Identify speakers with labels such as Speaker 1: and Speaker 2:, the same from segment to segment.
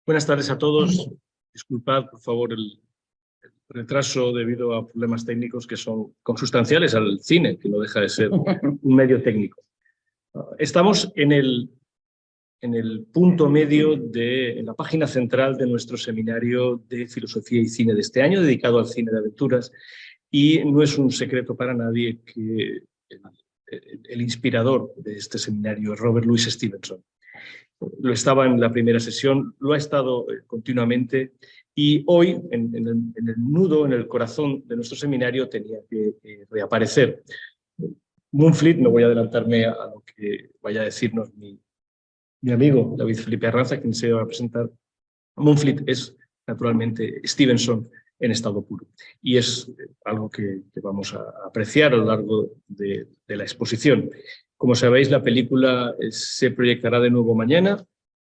Speaker 1: Buenas tardes a todos. Disculpad, por favor, el retraso debido a problemas técnicos que son consustanciales al cine, que no deja de ser un medio técnico. Estamos en el punto medio en la página central de nuestro seminario de Filosofía y Cine de este año, dedicado al cine de aventuras, y no es un secreto para nadie que el inspirador de este seminario es Robert Louis Stevenson. Lo estaba en la primera sesión, lo ha estado continuamente, y hoy, en el nudo, en el corazón de nuestro seminario, tenía que reaparecer. Moonfleet, no voy a adelantarme a lo que vaya a decirnos mi amigo David Felipe Arranza, quien se va a presentar. Moonfleet es, naturalmente, Stevenson en estado puro, y es algo que vamos a apreciar a lo largo de la exposición. Como sabéis, la película se proyectará de nuevo mañana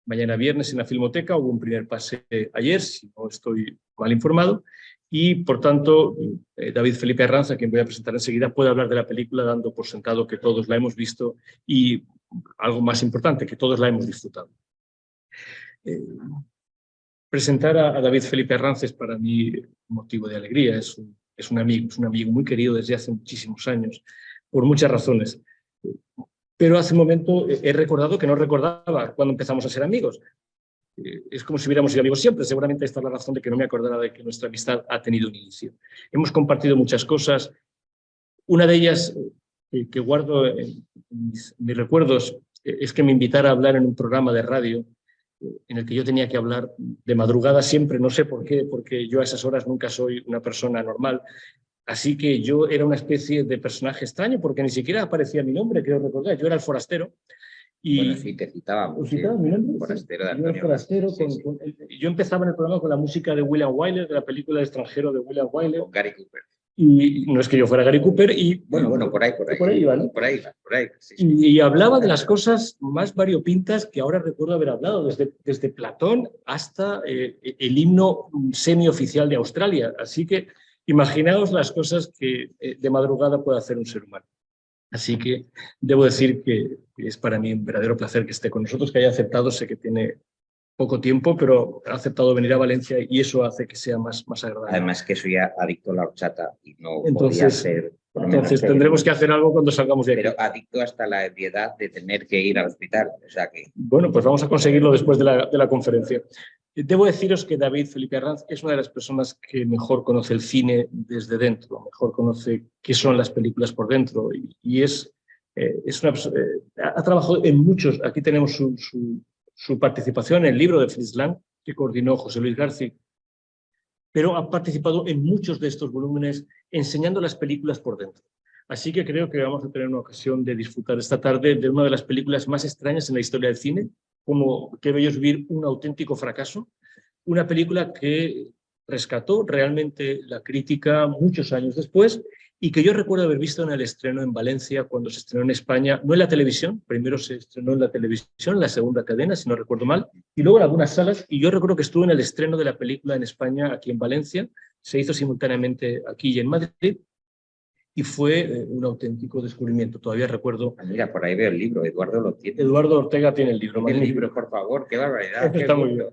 Speaker 1: viernes en la Filmoteca. Hubo un primer pase ayer, si no estoy mal informado, y por tanto David Felipe Arranza, quien voy a presentar enseguida, puede hablar de la película dando por sentado que todos la hemos visto y, algo más importante, que todos la hemos disfrutado. Presentar a David Felipe Arranza es para mí un motivo de alegría. Es un amigo muy querido desde hace muchísimos años, por muchas razones. Pero hace un momento he recordado que no recordaba cuando empezamos a ser amigos. Es como si hubiéramos sido amigos siempre. Seguramente esta es la razón de que no me acordara de que nuestra amistad ha tenido un inicio. Hemos compartido muchas cosas. Una de ellas que guardo en mis recuerdos es que me invitara a hablar en un programa de radio en el que yo tenía que hablar de madrugada siempre, no sé por qué, porque yo a esas horas nunca soy una persona normal. Así que yo era una especie de personaje extraño, porque ni siquiera aparecía mi nombre, creo recordar. Yo era el forastero. Y
Speaker 2: bueno, sí, te citábamos.
Speaker 1: ¿Citaba mi nombre?
Speaker 2: Forastero de
Speaker 1: Antonio. Yo era el forastero. Sí. Yo empezaba en el programa con la música de William Wyler, de la película El extranjero de William Wyler.
Speaker 2: Con Gary Cooper.
Speaker 1: Y no es que yo fuera Gary Cooper. Y
Speaker 2: bueno, por ahí
Speaker 1: iba, ¿no?
Speaker 2: Por ahí. Sí.
Speaker 1: Y hablaba de las cosas más variopintas que ahora recuerdo haber hablado, desde Platón hasta el himno semioficial de Australia. Así que imaginaos las cosas que de madrugada puede hacer un ser humano. Así que debo decir que es para mí un verdadero placer que esté con nosotros, que haya aceptado. Sé que tiene poco tiempo, pero ha aceptado venir a Valencia y eso hace que sea más agradable.
Speaker 2: Además que soy adicto a la horchata y no podía ser...
Speaker 1: Entonces tendremos que hacer algo cuando salgamos de aquí.
Speaker 2: Pero adicto hasta la obviedad de tener que ir al hospital. O sea que...
Speaker 1: Bueno, pues vamos a conseguirlo después de la conferencia. Debo deciros que David Felipe Arranz es una de las personas que mejor conoce el cine desde dentro, mejor conoce qué son las películas por dentro, y ha trabajado en muchos. Aquí tenemos su participación en el libro de Fritz Lang, que coordinó José Luis García, pero ha participado en muchos de estos volúmenes enseñando las películas por dentro. Así que creo que vamos a tener una ocasión de disfrutar esta tarde de una de las películas más extrañas en la historia del cine, como Qué bello es vivir, un auténtico fracaso, una película que rescató realmente la crítica muchos años después y que yo recuerdo haber visto en el estreno en Valencia, cuando se estrenó en España, no en la televisión, primero se estrenó en la televisión, en la segunda cadena, si no recuerdo mal, y luego en algunas salas, y yo recuerdo que estuve en el estreno de la película en España, aquí en Valencia, se hizo simultáneamente aquí y en Madrid, y fue un auténtico descubrimiento. Todavía recuerdo...
Speaker 2: Mira, por ahí veo el libro, Eduardo lo tiene.
Speaker 1: Eduardo Ortega tiene el libro.
Speaker 2: El libro, por favor, qué barbaridad.
Speaker 1: Está muy bien.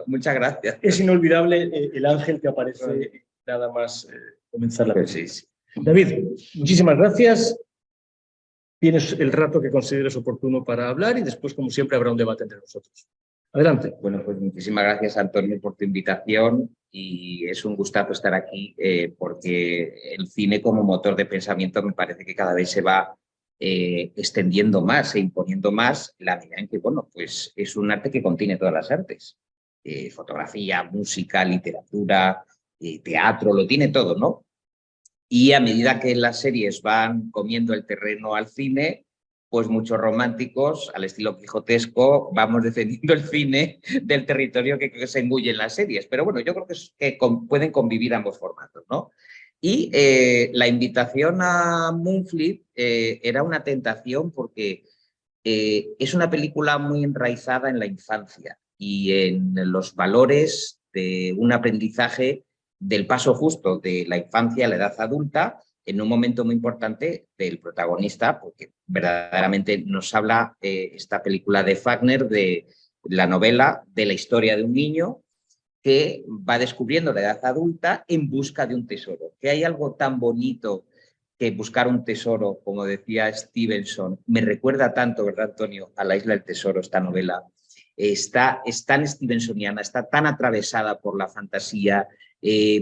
Speaker 2: Muchas gracias.
Speaker 1: Es inolvidable el ángel que aparece nada más comenzar la película.
Speaker 2: Sí.
Speaker 1: David, muchísimas gracias. Tienes el rato que consideres oportuno para hablar y después, como siempre, habrá un debate entre nosotros. Adelante.
Speaker 2: Bueno, pues muchísimas gracias, Antonio, por tu invitación, y es un gustazo estar aquí porque el cine como motor de pensamiento me parece que cada vez se va extendiendo más e imponiendo más, la medida en que, bueno, pues es un arte que contiene todas las artes. Fotografía, música, literatura, teatro, lo tiene todo, ¿no? Y a medida que las series van comiendo el terreno al cine, pues muchos románticos, al estilo quijotesco, vamos defendiendo el cine del territorio que se engulle en las series. Pero bueno, yo creo que pueden convivir ambos formatos, ¿no? Y la invitación a Moonfleet era una tentación porque es una película muy enraizada en la infancia y en los valores de un aprendizaje del paso justo de la infancia a la edad adulta, en un momento muy importante del protagonista, porque verdaderamente nos habla esta película de Wagner de la novela de la historia de un niño que va descubriendo la edad adulta en busca de un tesoro. Que hay algo tan bonito que buscar un tesoro, como decía Stevenson, me recuerda tanto, ¿verdad, Antonio?, a La isla del tesoro, esta novela. Es tan stevensoniana, está tan atravesada por la fantasía,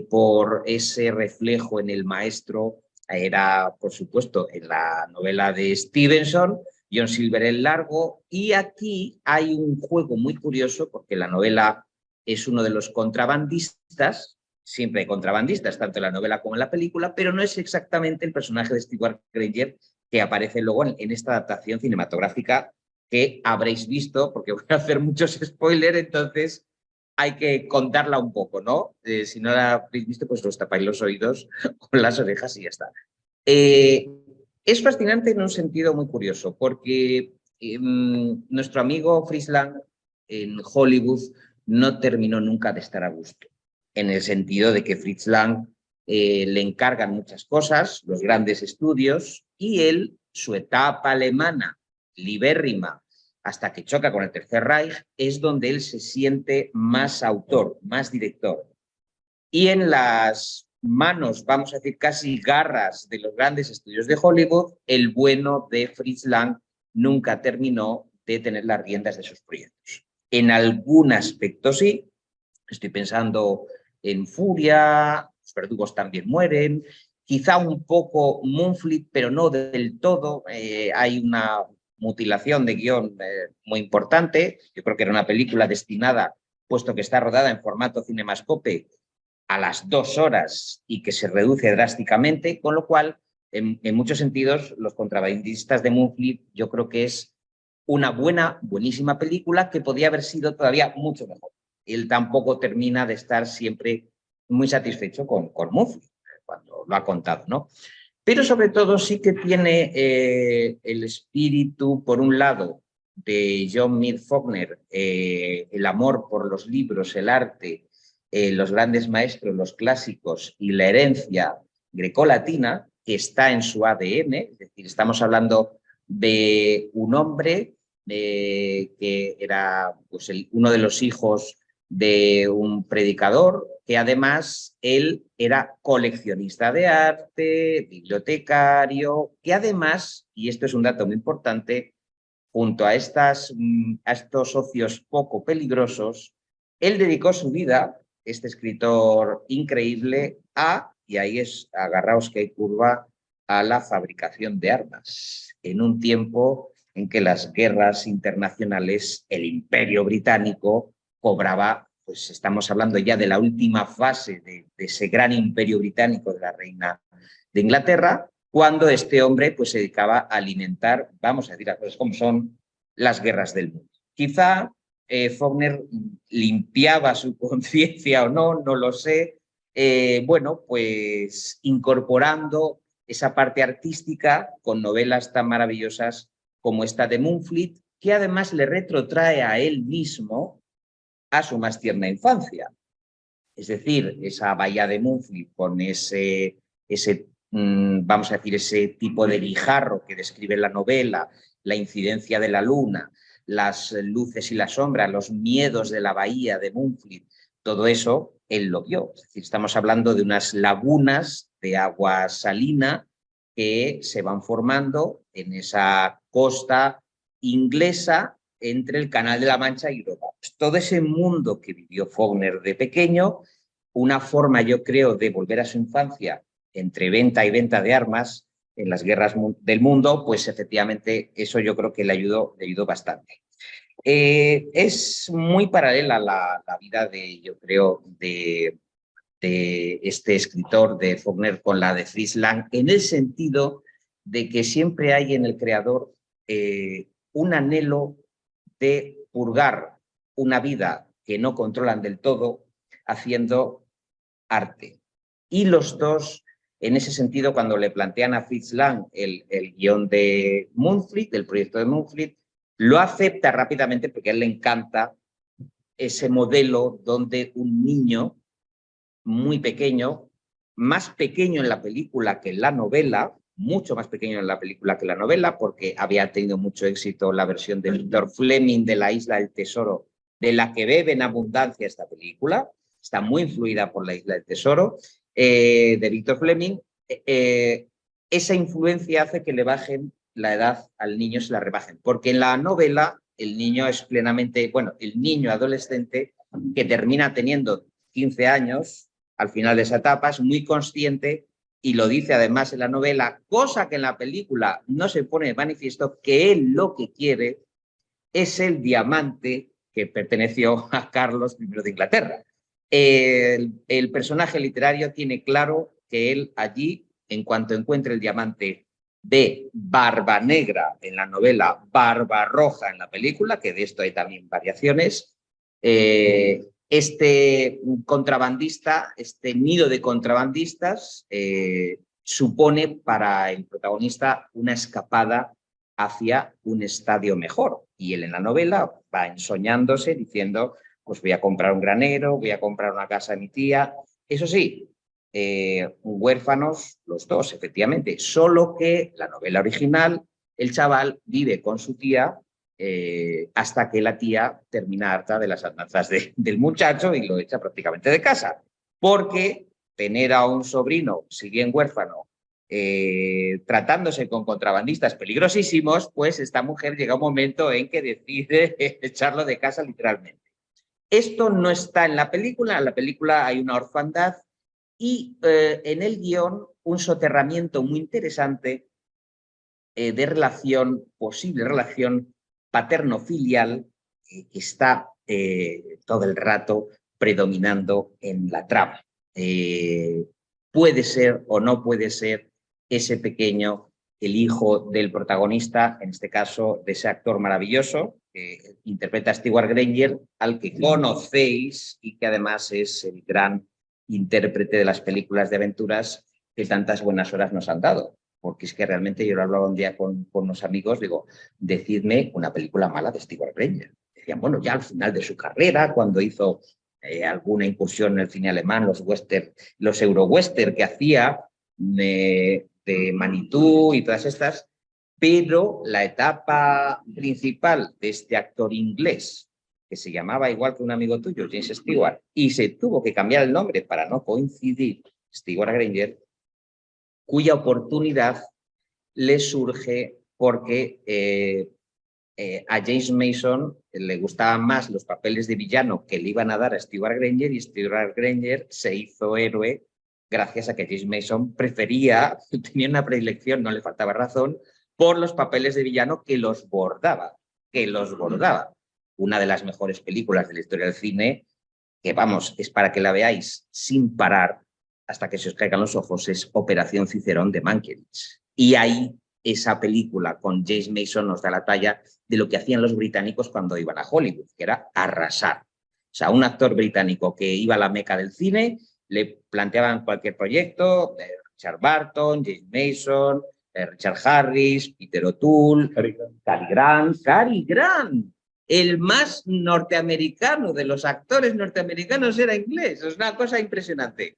Speaker 2: por ese reflejo en el maestro. Era, por supuesto, en la novela de Stevenson, John Silver el Largo, y aquí hay un juego muy curioso, porque la novela es uno de los contrabandistas, siempre hay contrabandistas, tanto en la novela como en la película, pero no es exactamente el personaje de Stewart Granger que aparece luego en esta adaptación cinematográfica que habréis visto, porque voy a hacer muchos spoilers, entonces hay que contarla un poco, ¿no? Si no la habéis visto, pues os tapáis los oídos con las orejas y ya está. Es fascinante en un sentido muy curioso, porque nuestro amigo Fritz Lang en Hollywood no terminó nunca de estar a gusto, en el sentido de que Fritz Lang le encargan muchas cosas, los grandes estudios, y él, su etapa alemana, libérrima, hasta que choca con el Tercer Reich, es donde él se siente más autor, más director. Y en las manos, vamos a decir, casi garras de los grandes estudios de Hollywood, el bueno de Fritz Lang nunca terminó de tener las riendas de sus proyectos. En algún aspecto sí, estoy pensando en Furia, Los verdugos también mueren, quizá un poco Moonfleet, pero no del todo. Hay una mutilación de guión muy importante. Yo creo que era una película destinada, puesto que está rodada en formato cinemascope, a las 2 horas y que se reduce drásticamente, con lo cual, en muchos sentidos, Los contrabandistas de Moonfleet yo creo que es una buenísima película que podría haber sido todavía mucho mejor. Él tampoco termina de estar siempre muy satisfecho con Moonfleet, cuando lo ha contado, ¿no? Pero sobre todo sí que tiene el espíritu, por un lado, de John Mead Faulkner, el amor por los libros, el arte, los grandes maestros, los clásicos y la herencia grecolatina que está en su ADN, es decir, estamos hablando de un hombre que era pues, uno de los hijos de un predicador, que además él era coleccionista de arte, bibliotecario, que además, y esto es un dato muy importante, junto a estos socios poco peligrosos, él dedicó su vida, este escritor increíble, y ahí es, agarraos que hay curva, a la fabricación de armas, en un tiempo en que las guerras internacionales, el Imperio Británico cobraba, pues estamos hablando ya de la última fase de ese gran Imperio Británico de la reina de Inglaterra, cuando este hombre pues, se dedicaba a alimentar, vamos a decir las cosas como son, las guerras del mundo. Quizá Faulkner limpiaba su conciencia o no, no lo sé, bueno, pues incorporando esa parte artística con novelas tan maravillosas como esta de Moonfleet, que además le retrotrae a él mismo a su más tierna infancia. Es decir, esa bahía de Moonfleet con ese vamos a decir, ese tipo de guijarro que describe la novela, la incidencia de la luna, las luces y las sombras, los miedos de la bahía de Moonfleet, todo eso él lo vio. Es decir, estamos hablando de unas lagunas de agua salina que se van formando en esa costa inglesa entre el Canal de la Mancha y Europa. Pues todo ese mundo que vivió Faulkner de pequeño, una forma, yo creo, de volver a su infancia entre venta y venta de armas en las guerras del mundo, pues efectivamente eso yo creo que le ayudó bastante. Es muy paralela la vida yo creo, de este escritor de Faulkner con la de Fritz Lang, en el sentido de que siempre hay en el creador un anhelo de purgar una vida que no controlan del todo haciendo arte. Y los dos, en ese sentido, cuando le plantean a Fritz Lang el guión de Moonfleet, del proyecto de Moonfleet, lo acepta rápidamente porque a él le encanta ese modelo donde un niño muy pequeño, más pequeño en la película que en la novela, mucho más pequeño en la película que en la novela, porque había tenido mucho éxito la versión de Victor Fleming de La isla del tesoro de la que bebe en abundancia esta película, está muy influida por La Isla del Tesoro, de Victor Fleming. Esa influencia hace que le bajen la edad al niño, se la rebajen, porque en la novela el niño es plenamente, bueno, el niño adolescente que termina teniendo 15 años al final de esa etapa es muy consciente y lo dice además en la novela, cosa que en la película no se pone de manifiesto, que él lo que quiere es el diamante que perteneció a Carlos I de Inglaterra. El personaje literario tiene claro que él allí, en cuanto encuentre el diamante de Barba Negra en la novela, Barba Roja en la película, que de esto hay también variaciones, este contrabandista, este nido de contrabandistas, supone para el protagonista una escapada hacia un estadio mejor. Y él en la novela va ensoñándose diciendo, pues voy a comprar un granero, voy a comprar una casa de mi tía. Eso sí, huérfanos los dos, efectivamente, solo que la novela original, el chaval vive con su tía hasta que la tía termina harta de las andanzas del muchacho y lo echa prácticamente de casa. Porque tener a un sobrino, si bien huérfano, tratándose con contrabandistas peligrosísimos, pues esta mujer llega un momento en que decide echarlo de casa literalmente. Esto no está en la película hay una orfandad y en el guión un soterramiento muy interesante de relación, posible relación paterno-filial que está todo el rato predominando en la trama. Puede ser o no puede ser ese pequeño el hijo del protagonista, en este caso de ese actor maravilloso que interpreta a Stewart Granger, al que conocéis y que además es el gran intérprete de las películas de aventuras que tantas buenas horas nos han dado. Porque es que realmente yo lo hablaba un día con unos amigos, digo, decidme una película mala de Stewart Granger. Decían, bueno, ya al final de su carrera, cuando hizo alguna incursión en el cine alemán, los euro-western que hacía de Manitou y todas estas, pero la etapa principal de este actor inglés, que se llamaba igual que un amigo tuyo, James Stewart, y se tuvo que cambiar el nombre para no coincidir, Stewart Granger, cuya oportunidad le surge porque a James Mason le gustaban más los papeles de villano que le iban a dar a Stewart Granger y Stewart Granger se hizo héroe gracias a que James Mason tenía una predilección, no le faltaba razón, por los papeles de villano que los bordaba. Una de las mejores películas de la historia del cine, que vamos, es para que la veáis sin parar hasta que se os caigan los ojos, es Operación Cicerón de Mankiewicz. Y ahí esa película con James Mason nos da la talla de lo que hacían los británicos cuando iban a Hollywood, que era arrasar. O sea, un actor británico que iba a la meca del cine, le planteaban cualquier proyecto, Richard Barton, James Mason, Richard Harris, Peter O'Toole, Cary Grant. El más norteamericano de los actores norteamericanos era inglés. Es una cosa impresionante.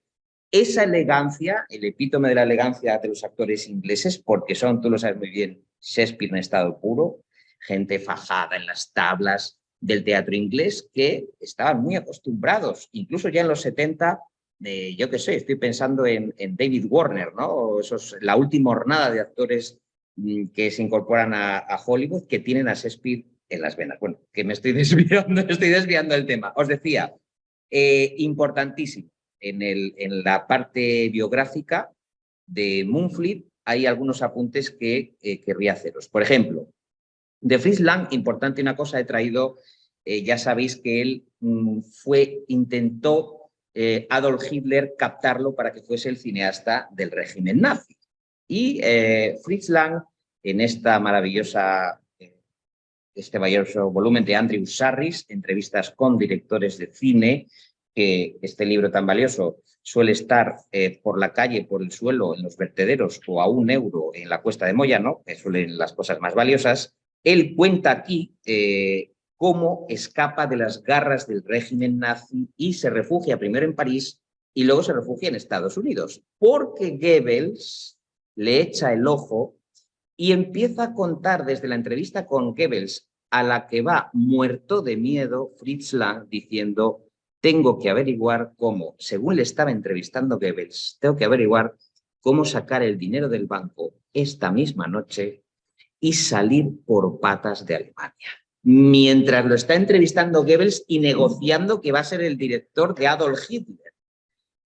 Speaker 2: Esa elegancia, el epítome de la elegancia de los actores ingleses, porque son, tú lo sabes muy bien, Shakespeare en estado puro, gente fajada en las tablas del teatro inglés que estaban muy acostumbrados, incluso ya en los 70, yo qué sé, estoy pensando en David Warner, ¿no? La última hornada de actores que se incorporan a Hollywood que tienen a Shakespeare en las venas. Bueno, que me estoy desviando del tema. Os decía, importantísimo. En la parte biográfica de Moonfleet hay algunos apuntes que querría haceros. Por ejemplo, de Fritz Lang, importante una cosa, he traído, ya sabéis que él intentó Adolf Hitler captarlo para que fuese el cineasta del régimen nazi. Y Fritz Lang, en este maravilloso volumen de Andrew Sarris, entrevistas con directores de cine, que este libro tan valioso suele estar por la calle, por el suelo, en los vertederos o a €1 en la Cuesta de Moyano, que suelen las cosas más valiosas. Él cuenta aquí cómo escapa de las garras del régimen nazi y se refugia primero en París y luego se refugia en Estados Unidos, porque Goebbels le echa el ojo y empieza a contar desde la entrevista con Goebbels a la que va muerto de miedo Fritz Lang diciendo: tengo que averiguar cómo, según le estaba entrevistando Goebbels, tengo que averiguar cómo sacar el dinero del banco esta misma noche y salir por patas de Alemania. Mientras lo está entrevistando Goebbels y negociando que va a ser el director de Adolf Hitler.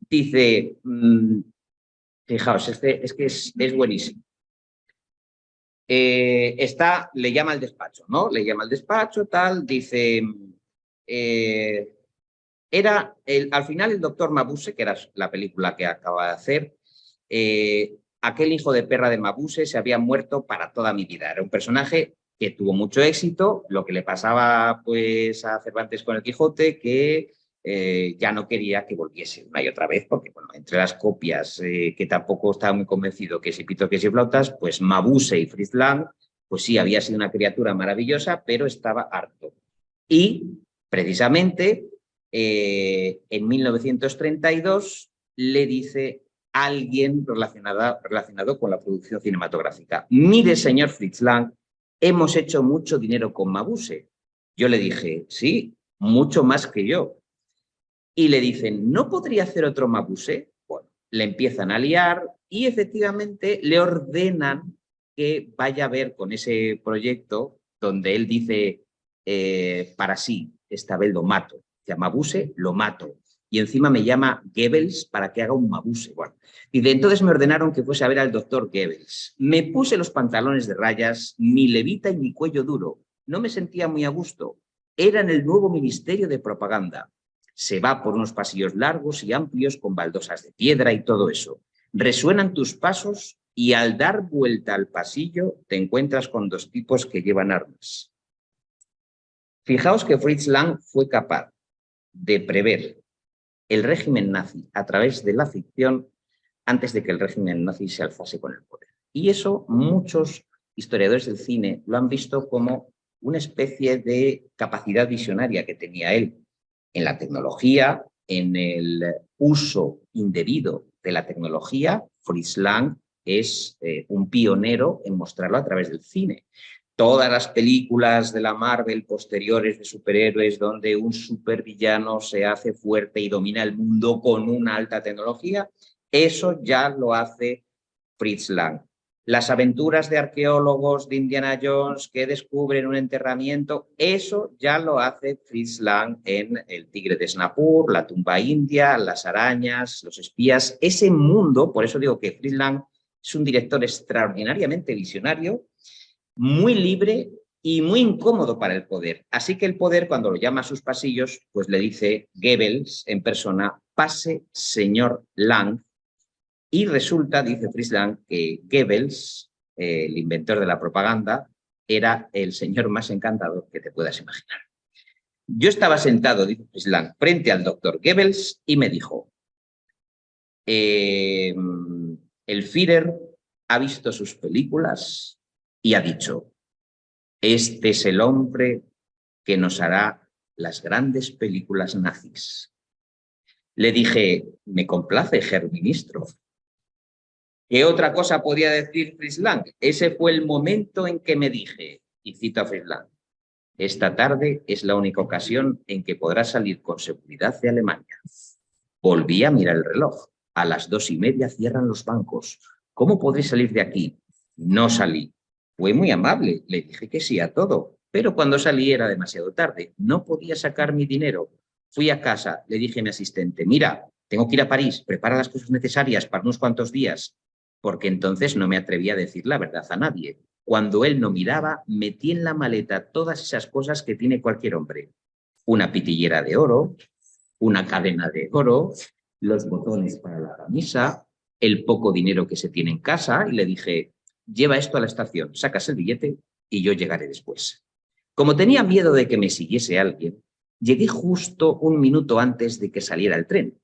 Speaker 2: Dice, fijaos, es que es buenísimo. Le llama al despacho, ¿no? Le llama al despacho, tal, dice... al final el doctor Mabuse, que era la película que acaba de hacer, aquel hijo de perra de Mabuse se había muerto para toda mi vida. Era un personaje que tuvo mucho éxito, lo que le pasaba pues a Cervantes con el Quijote, que ya no quería que volviese una y otra vez, porque bueno, entre las copias, que tampoco estaba muy convencido que si pito, que si flautas, pues Mabuse y Fritz Lang, pues sí, había sido una criatura maravillosa, pero estaba harto. Y precisamente en 1932 le dice alguien relacionado con la producción cinematográfica: mire, señor Fritz Lang, hemos hecho mucho dinero con Mabuse. Yo le dije, sí, mucho más que yo. Y le dicen, ¿no podría hacer otro Mabuse? Bueno, le empiezan a liar y efectivamente le ordenan que vaya a ver con ese proyecto donde él dice, para sí, esta vez lo mato. Se llama Mabuse, lo mato. Y encima me llama Goebbels para que haga un Mabuse. Bueno, y de entonces me ordenaron que fuese a ver al doctor Goebbels. Me puse los pantalones de rayas, mi levita y mi cuello duro. No me sentía muy a gusto. Era en el nuevo Ministerio de Propaganda. Se va por unos pasillos largos y amplios con baldosas de piedra y todo eso. Resuenan tus pasos y al dar vuelta al pasillo te encuentras con dos tipos que llevan armas. Fijaos que Fritz Lang fue capaz de prever el régimen nazi a través de la ficción antes de que el régimen nazi se alzase con el poder. Y eso muchos historiadores del cine lo han visto como una especie de capacidad visionaria que tenía él en la tecnología, en el uso indebido de la tecnología. Fritz Lang es un pionero en mostrarlo a través del cine. Todas las películas de la Marvel posteriores de superhéroes donde un supervillano se hace fuerte y domina el mundo con una alta tecnología, eso ya lo hace Fritz Lang. Las aventuras de arqueólogos de Indiana Jones que descubren un enterramiento, eso ya lo hace Fritz Lang en El tigre de Snapur, La tumba india, Las arañas, Los espías. Ese mundo, por eso digo que Fritz Lang es un director extraordinariamente visionario, muy libre y muy incómodo para el poder. Así que el poder, cuando lo llama a sus pasillos, pues le dice Goebbels en persona, pase, señor Lang. Y resulta, dice Fritz Lang, que Goebbels, el inventor de la propaganda, era el señor más encantador que te puedas imaginar. Yo estaba sentado, dice Fritz Lang, frente al doctor Goebbels y me dijo, el Führer ha visto sus películas y ha dicho, este es el hombre que nos hará las grandes películas nazis. Le dije, me complace, Herr Ministro. ¿Qué otra cosa podía decir Fritz Lang? Ese fue el momento en que me dije, y cito a Fritz Lang, esta tarde es la única ocasión en que podrás salir con seguridad de Alemania. Volví a mirar el reloj. A las 2:30 cierran los bancos. ¿Cómo podré salir de aquí? No salí. Fue muy amable, le dije que sí a todo, pero cuando salí era demasiado tarde. No podía sacar mi dinero. Fui a casa, le dije a mi asistente, mira, tengo que ir a París, prepara las cosas necesarias para unos cuantos días, porque entonces no me atrevía a decir la verdad a nadie. Cuando él no miraba, metí en la maleta todas esas cosas que tiene cualquier hombre. Una pitillera de oro, una cadena de oro, los botones para la camisa, el poco dinero que se tiene en casa, y le dije, lleva esto a la estación, sacas el billete y yo llegaré después. Como tenía miedo de que me siguiese alguien, llegué justo un minuto antes de que saliera el tren.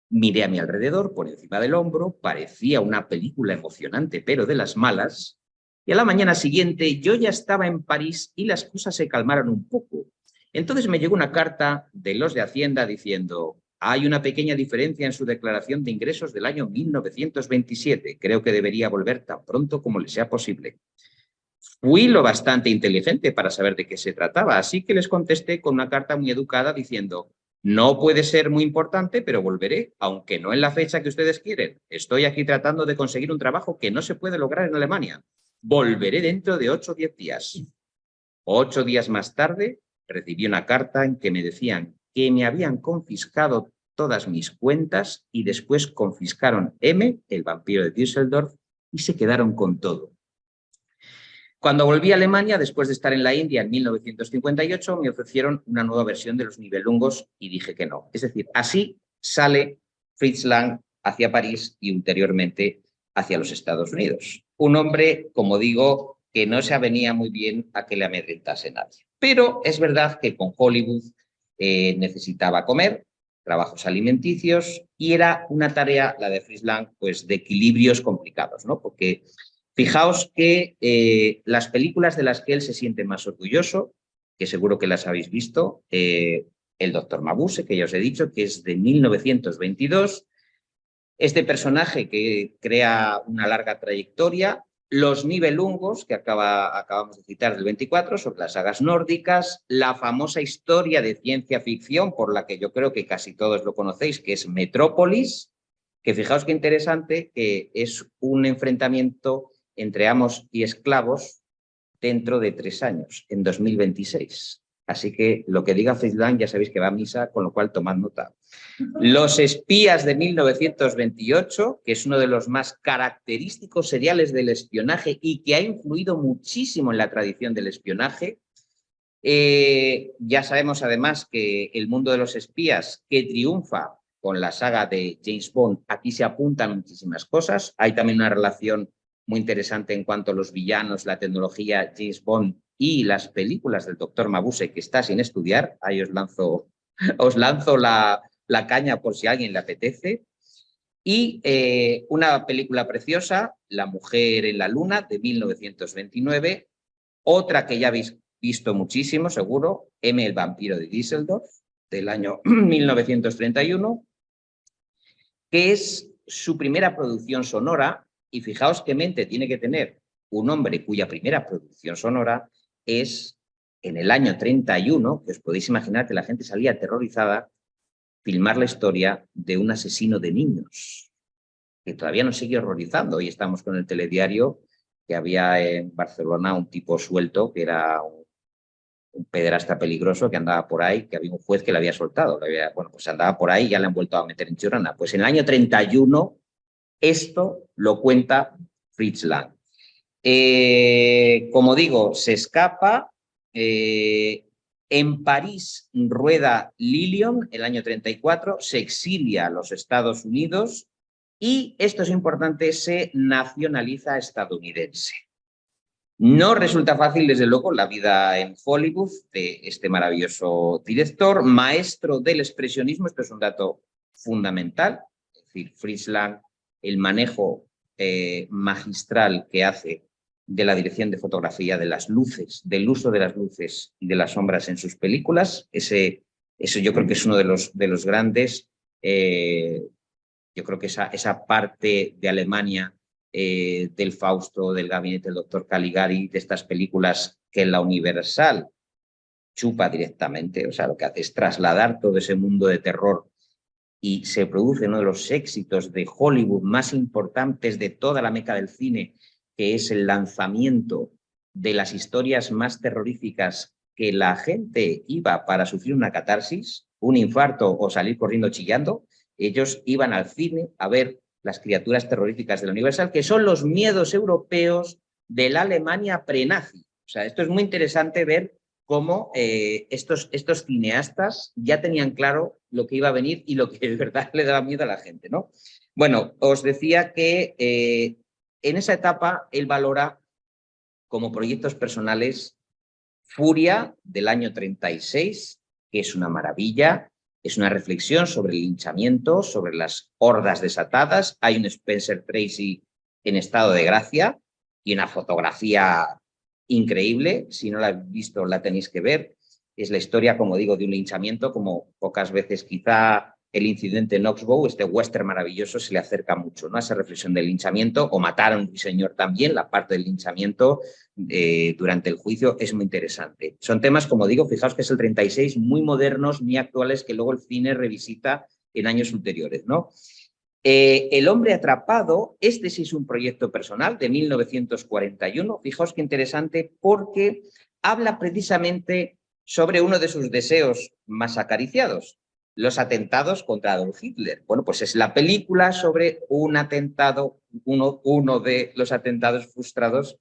Speaker 2: Miré a mi alrededor, por encima del hombro, parecía una película emocionante, pero de las malas, y a la mañana siguiente yo ya estaba en París y las cosas se calmaron un poco. Entonces me llegó una carta de los de Hacienda diciendo, hay una pequeña diferencia en su declaración de ingresos del año 1927, creo que debería volver tan pronto como le sea posible. Fui lo bastante inteligente para saber de qué se trataba, así que les contesté con una carta muy educada diciendo: no puede ser muy importante, pero volveré, aunque no en la fecha que ustedes quieren. Estoy aquí tratando de conseguir un trabajo que no se puede lograr en Alemania. Volveré dentro de 8 o 10 días. 8 días más tarde recibí una carta en que me decían que me habían confiscado todas mis cuentas y después confiscaron M, el vampiro de Düsseldorf, y se quedaron con todo. Cuando volví a Alemania, después de estar en la India en 1958, me ofrecieron una nueva versión de los Nibelungos y dije que no. Es decir, así sale Fritz Lang hacia París y ulteriormente hacia los Estados Unidos. Un hombre, como digo, que no se avenía muy bien a que le amedrentase nadie. Pero es verdad que con Hollywood necesitaba comer, trabajos alimenticios, y era una tarea, la de Fritz Lang, pues de equilibrios complicados, ¿no? Porque fijaos que las películas de las que él se siente más orgulloso, que seguro que las habéis visto, El Doctor Mabuse, que ya os he dicho, que es de 1922, este personaje que crea una larga trayectoria, Los Nibelungos, que acabamos de citar, del 24, sobre las sagas nórdicas, la famosa historia de ciencia ficción, por la que yo creo que casi todos lo conocéis, que es Metrópolis, que fijaos qué interesante, que es un enfrentamiento entre amos y esclavos dentro de 3 años, en 2026. Así que lo que diga Fritz Lang ya sabéis que va a misa, con lo cual tomad nota. Los espías de 1928, que es uno de los más característicos seriales del espionaje y que ha influido muchísimo en la tradición del espionaje. Ya sabemos además que el mundo de los espías, que triunfa con la saga de James Bond, aquí se apuntan muchísimas cosas. Hay también una relación muy interesante en cuanto a los villanos, la tecnología, James Bond y las películas del Doctor Mabuse, que está sin estudiar. Ahí os lanzo la caña por si a alguien le apetece. Y una película preciosa, La mujer en la luna, de 1929. Otra que ya habéis visto muchísimo, seguro, M, el vampiro de Düsseldorf, del año 1931, que es su primera producción sonora. Y fijaos qué mente tiene que tener un hombre cuya primera producción sonora es en el año 31, que os podéis imaginar que la gente salía aterrorizada, filmar la historia de un asesino de niños, que todavía nos sigue horrorizando. Hoy estamos con el telediario que había en Barcelona un tipo suelto, que era un pederasta peligroso que andaba por ahí, que había un juez que le había soltado. Bueno, pues andaba por ahí y ya le han vuelto a meter en Chirona. Pues en el año 31 esto lo cuenta Fritz Lang. Como digo, se escapa. En París rueda Lilion el año 34, se exilia a los Estados Unidos y, esto es importante, se nacionaliza estadounidense. No resulta fácil, desde luego, la vida en Hollywood de este maravilloso director, maestro del expresionismo. Esto es un dato fundamental. Es decir, Fritz Lang, el manejo magistral que hace de la dirección de fotografía, de las luces, del uso de las luces y de las sombras en sus películas, eso yo creo que es uno de los grandes. Yo creo que esa parte de Alemania, del Fausto, del Gabinete del Doctor Caligari, de estas películas que en la Universal chupa directamente, o sea, lo que hace es trasladar todo ese mundo de terror y se produce uno de los éxitos de Hollywood más importantes de toda la meca del cine, que es el lanzamiento de las historias más terroríficas, que la gente iba para sufrir una catarsis, un infarto o salir corriendo chillando. Ellos iban al cine a ver las criaturas terroríficas de la Universal, que son los miedos europeos de la Alemania prenazi. O sea, esto es muy interesante ver cómo estos cineastas ya tenían claro lo que iba a venir y lo que de verdad le daba miedo a la gente, ¿no? Bueno, os decía que en esa etapa él valora como proyectos personales Furia, del año 36, que es una maravilla. Es una reflexión sobre el linchamiento, sobre las hordas desatadas. Hay un Spencer Tracy en estado de gracia y una fotografía increíble. Si no la habéis visto, la tenéis que ver. Es la historia, como digo, de un linchamiento como pocas veces quizá el incidente en Oxbow, este western maravilloso, se le acerca mucho, ¿no?, a esa reflexión del linchamiento, o matar a un ruiseñor también, la parte del linchamiento durante el juicio es muy interesante. Son temas, como digo, fijaos que es el 36, muy modernos, muy actuales, que luego el cine revisita en años ulteriores, ¿no? El hombre atrapado, este sí es un proyecto personal de 1941, fijaos qué interesante, porque habla precisamente sobre uno de sus deseos más acariciados, los atentados contra Adolf Hitler. Bueno, pues es la película sobre un atentado, uno de los atentados frustrados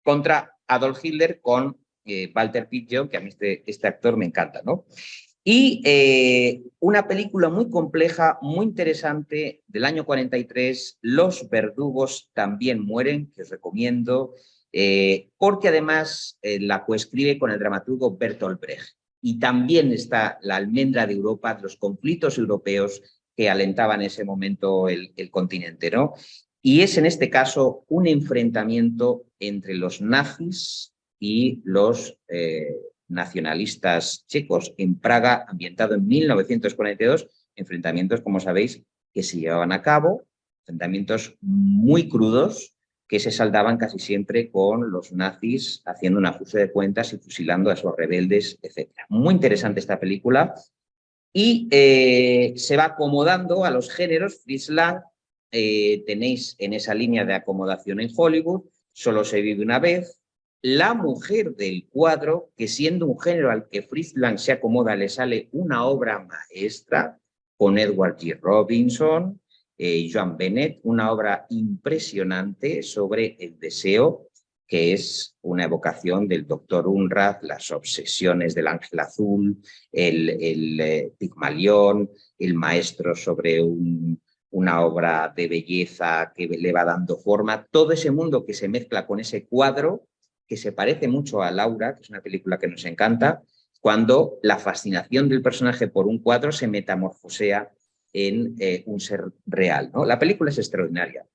Speaker 2: contra Adolf Hitler con Walter Pidgeot, que a mí este actor me encanta, ¿no? Y una película muy compleja, muy interesante, del año 43, Los verdugos también mueren, que os recomiendo, porque además la coescribe con el dramaturgo Bertolt Brecht. Y también está La almendra de Europa, los conflictos europeos que alentaban en ese momento el continente, ¿no? Y es en este caso un enfrentamiento entre los nazis y los nacionalistas checos en Praga, ambientado en 1942, enfrentamientos, como sabéis, que se llevaban a cabo, enfrentamientos muy crudos, que se saldaban casi siempre con los nazis haciendo un ajuste de cuentas y fusilando a esos rebeldes, etc. Muy interesante esta película y se va acomodando a los géneros. Fritz Lang, tenéis en esa línea de acomodación en Hollywood, Solo se vive una vez, La mujer del cuadro, que siendo un género al que Fritz Lang se acomoda, le sale una obra maestra con Edward G. Robinson, Joan Bennett, una obra impresionante sobre el deseo, que es una evocación del doctor Unrath, las obsesiones del ángel azul, el Pigmalión, el maestro sobre una obra de belleza que le va dando forma, todo ese mundo que se mezcla con ese cuadro, que se parece mucho a Laura, que es una película que nos encanta, cuando la fascinación del personaje por un cuadro se metamorfosea en un ser real, ¿no? La película es extraordinaria.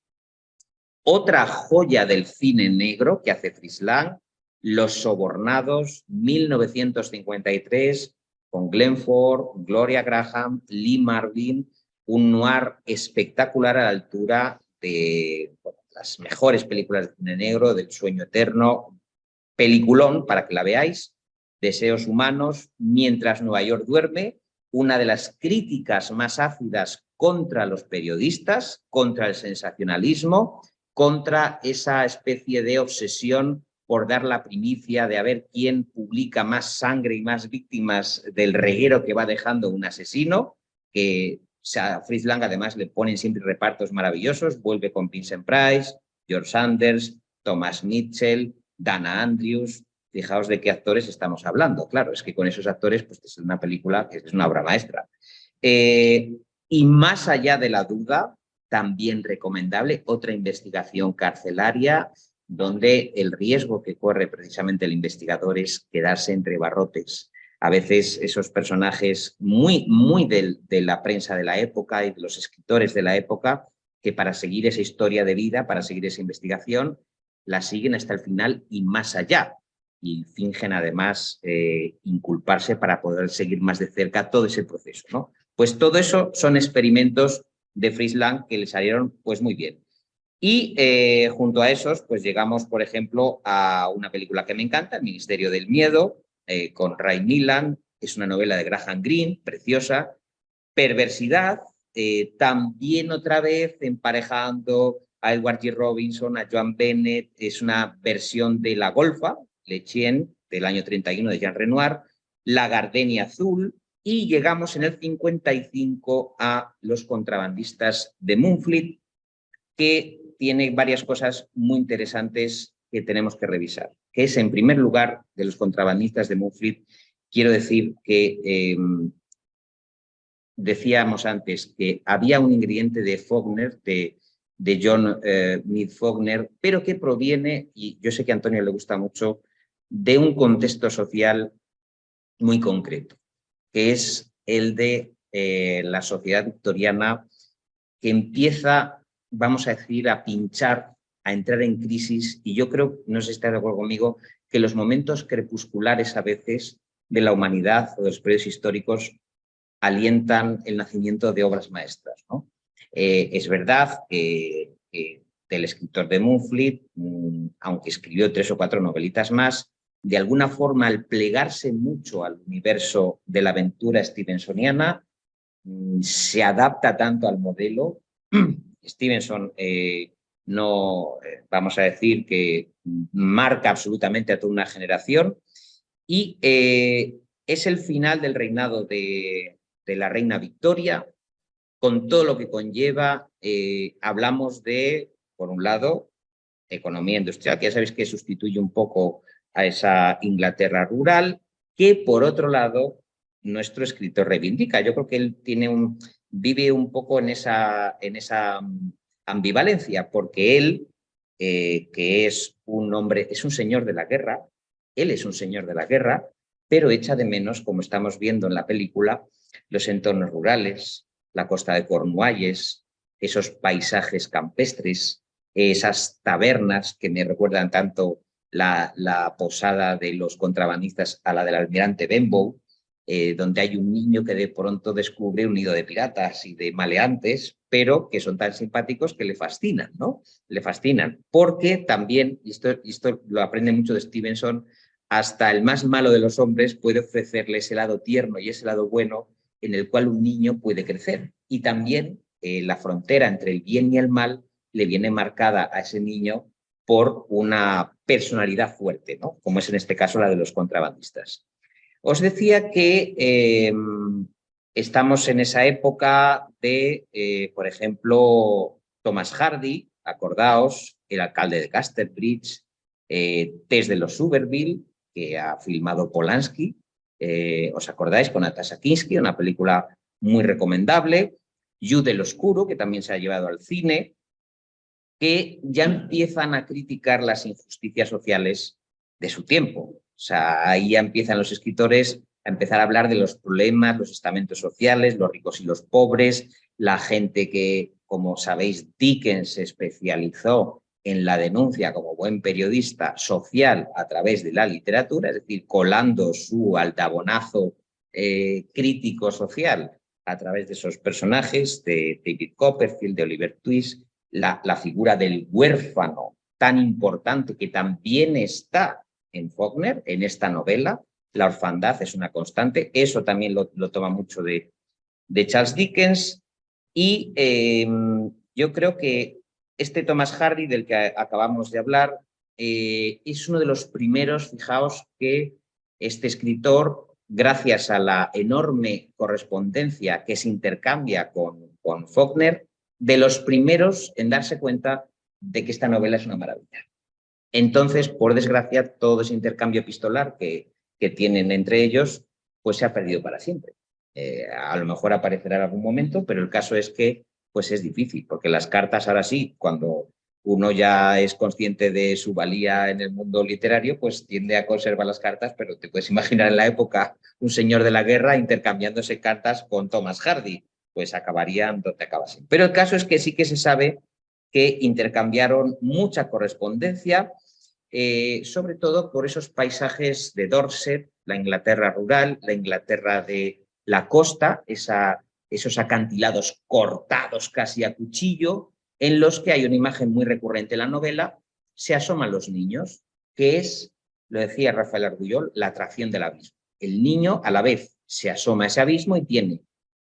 Speaker 2: Otra joya del cine negro que hace Fritz Lang, Los sobornados, 1953, con Glenn Ford, Gloria Graham, Lee Marvin, un noir espectacular a la altura de las mejores películas de cine negro, del Sueño eterno, peliculón para que la veáis, Deseos humanos, Mientras Nueva York duerme, una de las críticas más ácidas contra los periodistas, contra el sensacionalismo, contra esa especie de obsesión por dar la primicia de a ver quién publica más sangre y más víctimas del reguero que va dejando un asesino, que a Fritz Lang además le ponen siempre repartos maravillosos, vuelve con Vincent Price, George Sanders, Thomas Mitchell, Dana Andrews. Fijaos de qué actores estamos hablando. Claro, es que con esos actores pues, es una película que es una obra maestra. Y más allá de la duda, también recomendable, otra investigación carcelaria donde el riesgo que corre precisamente el investigador es quedarse entre barrotes. A veces esos personajes muy de la prensa de la época y de los escritores de la época, que para seguir esa historia de vida, para seguir esa investigación, la siguen hasta el final y más allá. Y fingen además inculparse para poder seguir más de cerca todo ese proceso, ¿no? Pues todo eso son experimentos de Fritz Lang que le salieron pues muy bien. Y junto a esos pues llegamos, por ejemplo, a una película que me encanta, El Ministerio del Miedo, con Ray Milland, es una novela de Graham Greene, preciosa. Perversidad, también otra vez emparejando a Edward G. Robinson, a Joan Bennett, es una versión de La Golfa, Le Chien, del año 31 de Jean Renoir, La Gardenia Azul, y llegamos en el 55 a Los contrabandistas de Moonfleet, que tiene varias cosas muy interesantes que tenemos que revisar. Que es, en primer lugar, de Los contrabandistas de Moonfleet, quiero decir que decíamos antes que había un ingrediente de Faulkner, de John Mead Faulkner, pero que proviene, y yo sé que a Antonio le gusta mucho, de un contexto social muy concreto, que es el de la sociedad victoriana, que empieza, vamos a decir, a pinchar, a entrar en crisis, y yo creo, no sé si está de acuerdo conmigo, que los momentos crepusculares a veces de la humanidad o de los periodos históricos alientan el nacimiento de obras maestras, ¿no? Es verdad que del escritor de Moonfleet, aunque escribió 3 o 4 novelitas más, de alguna forma, al plegarse mucho al universo de la aventura stevensoniana, se adapta tanto al modelo. Stevenson no, vamos a decir que marca absolutamente a toda una generación y es el final del reinado de la reina Victoria, con todo lo que conlleva. Hablamos de, por un lado, economía industrial, que ya sabéis que sustituye un poco a esa Inglaterra rural, que por otro lado nuestro escritor reivindica. Yo creo que él vive un poco en esa ambivalencia, porque él, que es un hombre, es un señor de la guerra, él es un señor de la guerra, pero echa de menos, como estamos viendo en la película, los entornos rurales, la costa de Cornualles, esos paisajes campestres, esas tabernas que me recuerdan tanto la posada de los contrabandistas a la del almirante Benbow, donde hay un niño que de pronto descubre un nido de piratas y de maleantes, pero que son tan simpáticos que le fascinan, ¿no? Le fascinan, porque también, y esto lo aprende mucho de Stevenson, hasta el más malo de los hombres puede ofrecerle ese lado tierno y ese lado bueno en el cual un niño puede crecer. Y también la frontera entre el bien y el mal le viene marcada a ese niño por una personalidad fuerte, ¿no? Como es en este caso la de los contrabandistas. Os decía que estamos en esa época de, por ejemplo, Thomas Hardy, acordaos, el alcalde de Casterbridge, Tess de los Suberville, que ha filmado Polanski, ¿os acordáis? Con Natasha Kinski, una película muy recomendable. Jude el Oscuro, que también se ha llevado al cine, que ya empiezan a criticar las injusticias sociales de su tiempo. O sea, ahí ya empiezan los escritores a empezar a hablar de los problemas, los estamentos sociales, los ricos y los pobres, la gente que, como sabéis, Dickens se especializó en la denuncia como buen periodista social a través de la literatura, es decir, colando su altabonazo crítico social a través de esos personajes de David Copperfield, de Oliver Twist, la figura del huérfano tan importante que también está en Faulkner, en esta novela. La orfandad es una constante, eso también lo toma mucho de Charles Dickens. Y yo creo que este Thomas Hardy, del que acabamos de hablar, es uno de los primeros, fijaos, que este escritor, gracias a la enorme correspondencia que se intercambia con Faulkner, de los primeros en darse cuenta de que esta novela es una maravilla. Entonces, por desgracia, todo ese intercambio epistolar que tienen entre ellos, pues se ha perdido para siempre. A lo mejor aparecerá en algún momento, pero el caso es que pues es difícil, porque las cartas ahora sí, cuando uno ya es consciente de su valía en el mundo literario, pues tiende a conservar las cartas, pero te puedes imaginar en la época un señor de la guerra intercambiándose cartas con Thomas Hardy, pues acabarían donde acabasen. Pero el caso es que sí que se sabe que intercambiaron mucha correspondencia, sobre todo por esos paisajes de Dorset, la Inglaterra rural, la Inglaterra de la costa, esos acantilados cortados casi a cuchillo, en los que hay una imagen muy recurrente en la novela, se asoman los niños, que es, lo decía Rafael Argullol, la atracción del abismo. El niño a la vez se asoma a ese abismo y tiene,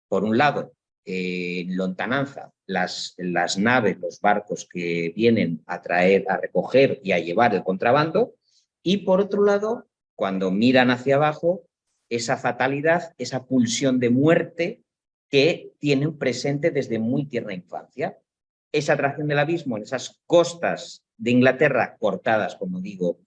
Speaker 2: por un lado, en lontananza, las naves, los barcos que vienen a traer, a recoger y a llevar el contrabando, y por otro lado, cuando miran hacia abajo, esa fatalidad, esa pulsión de muerte que tienen presente desde muy tierna infancia. Esa atracción del abismo en esas costas de Inglaterra cortadas, como digo,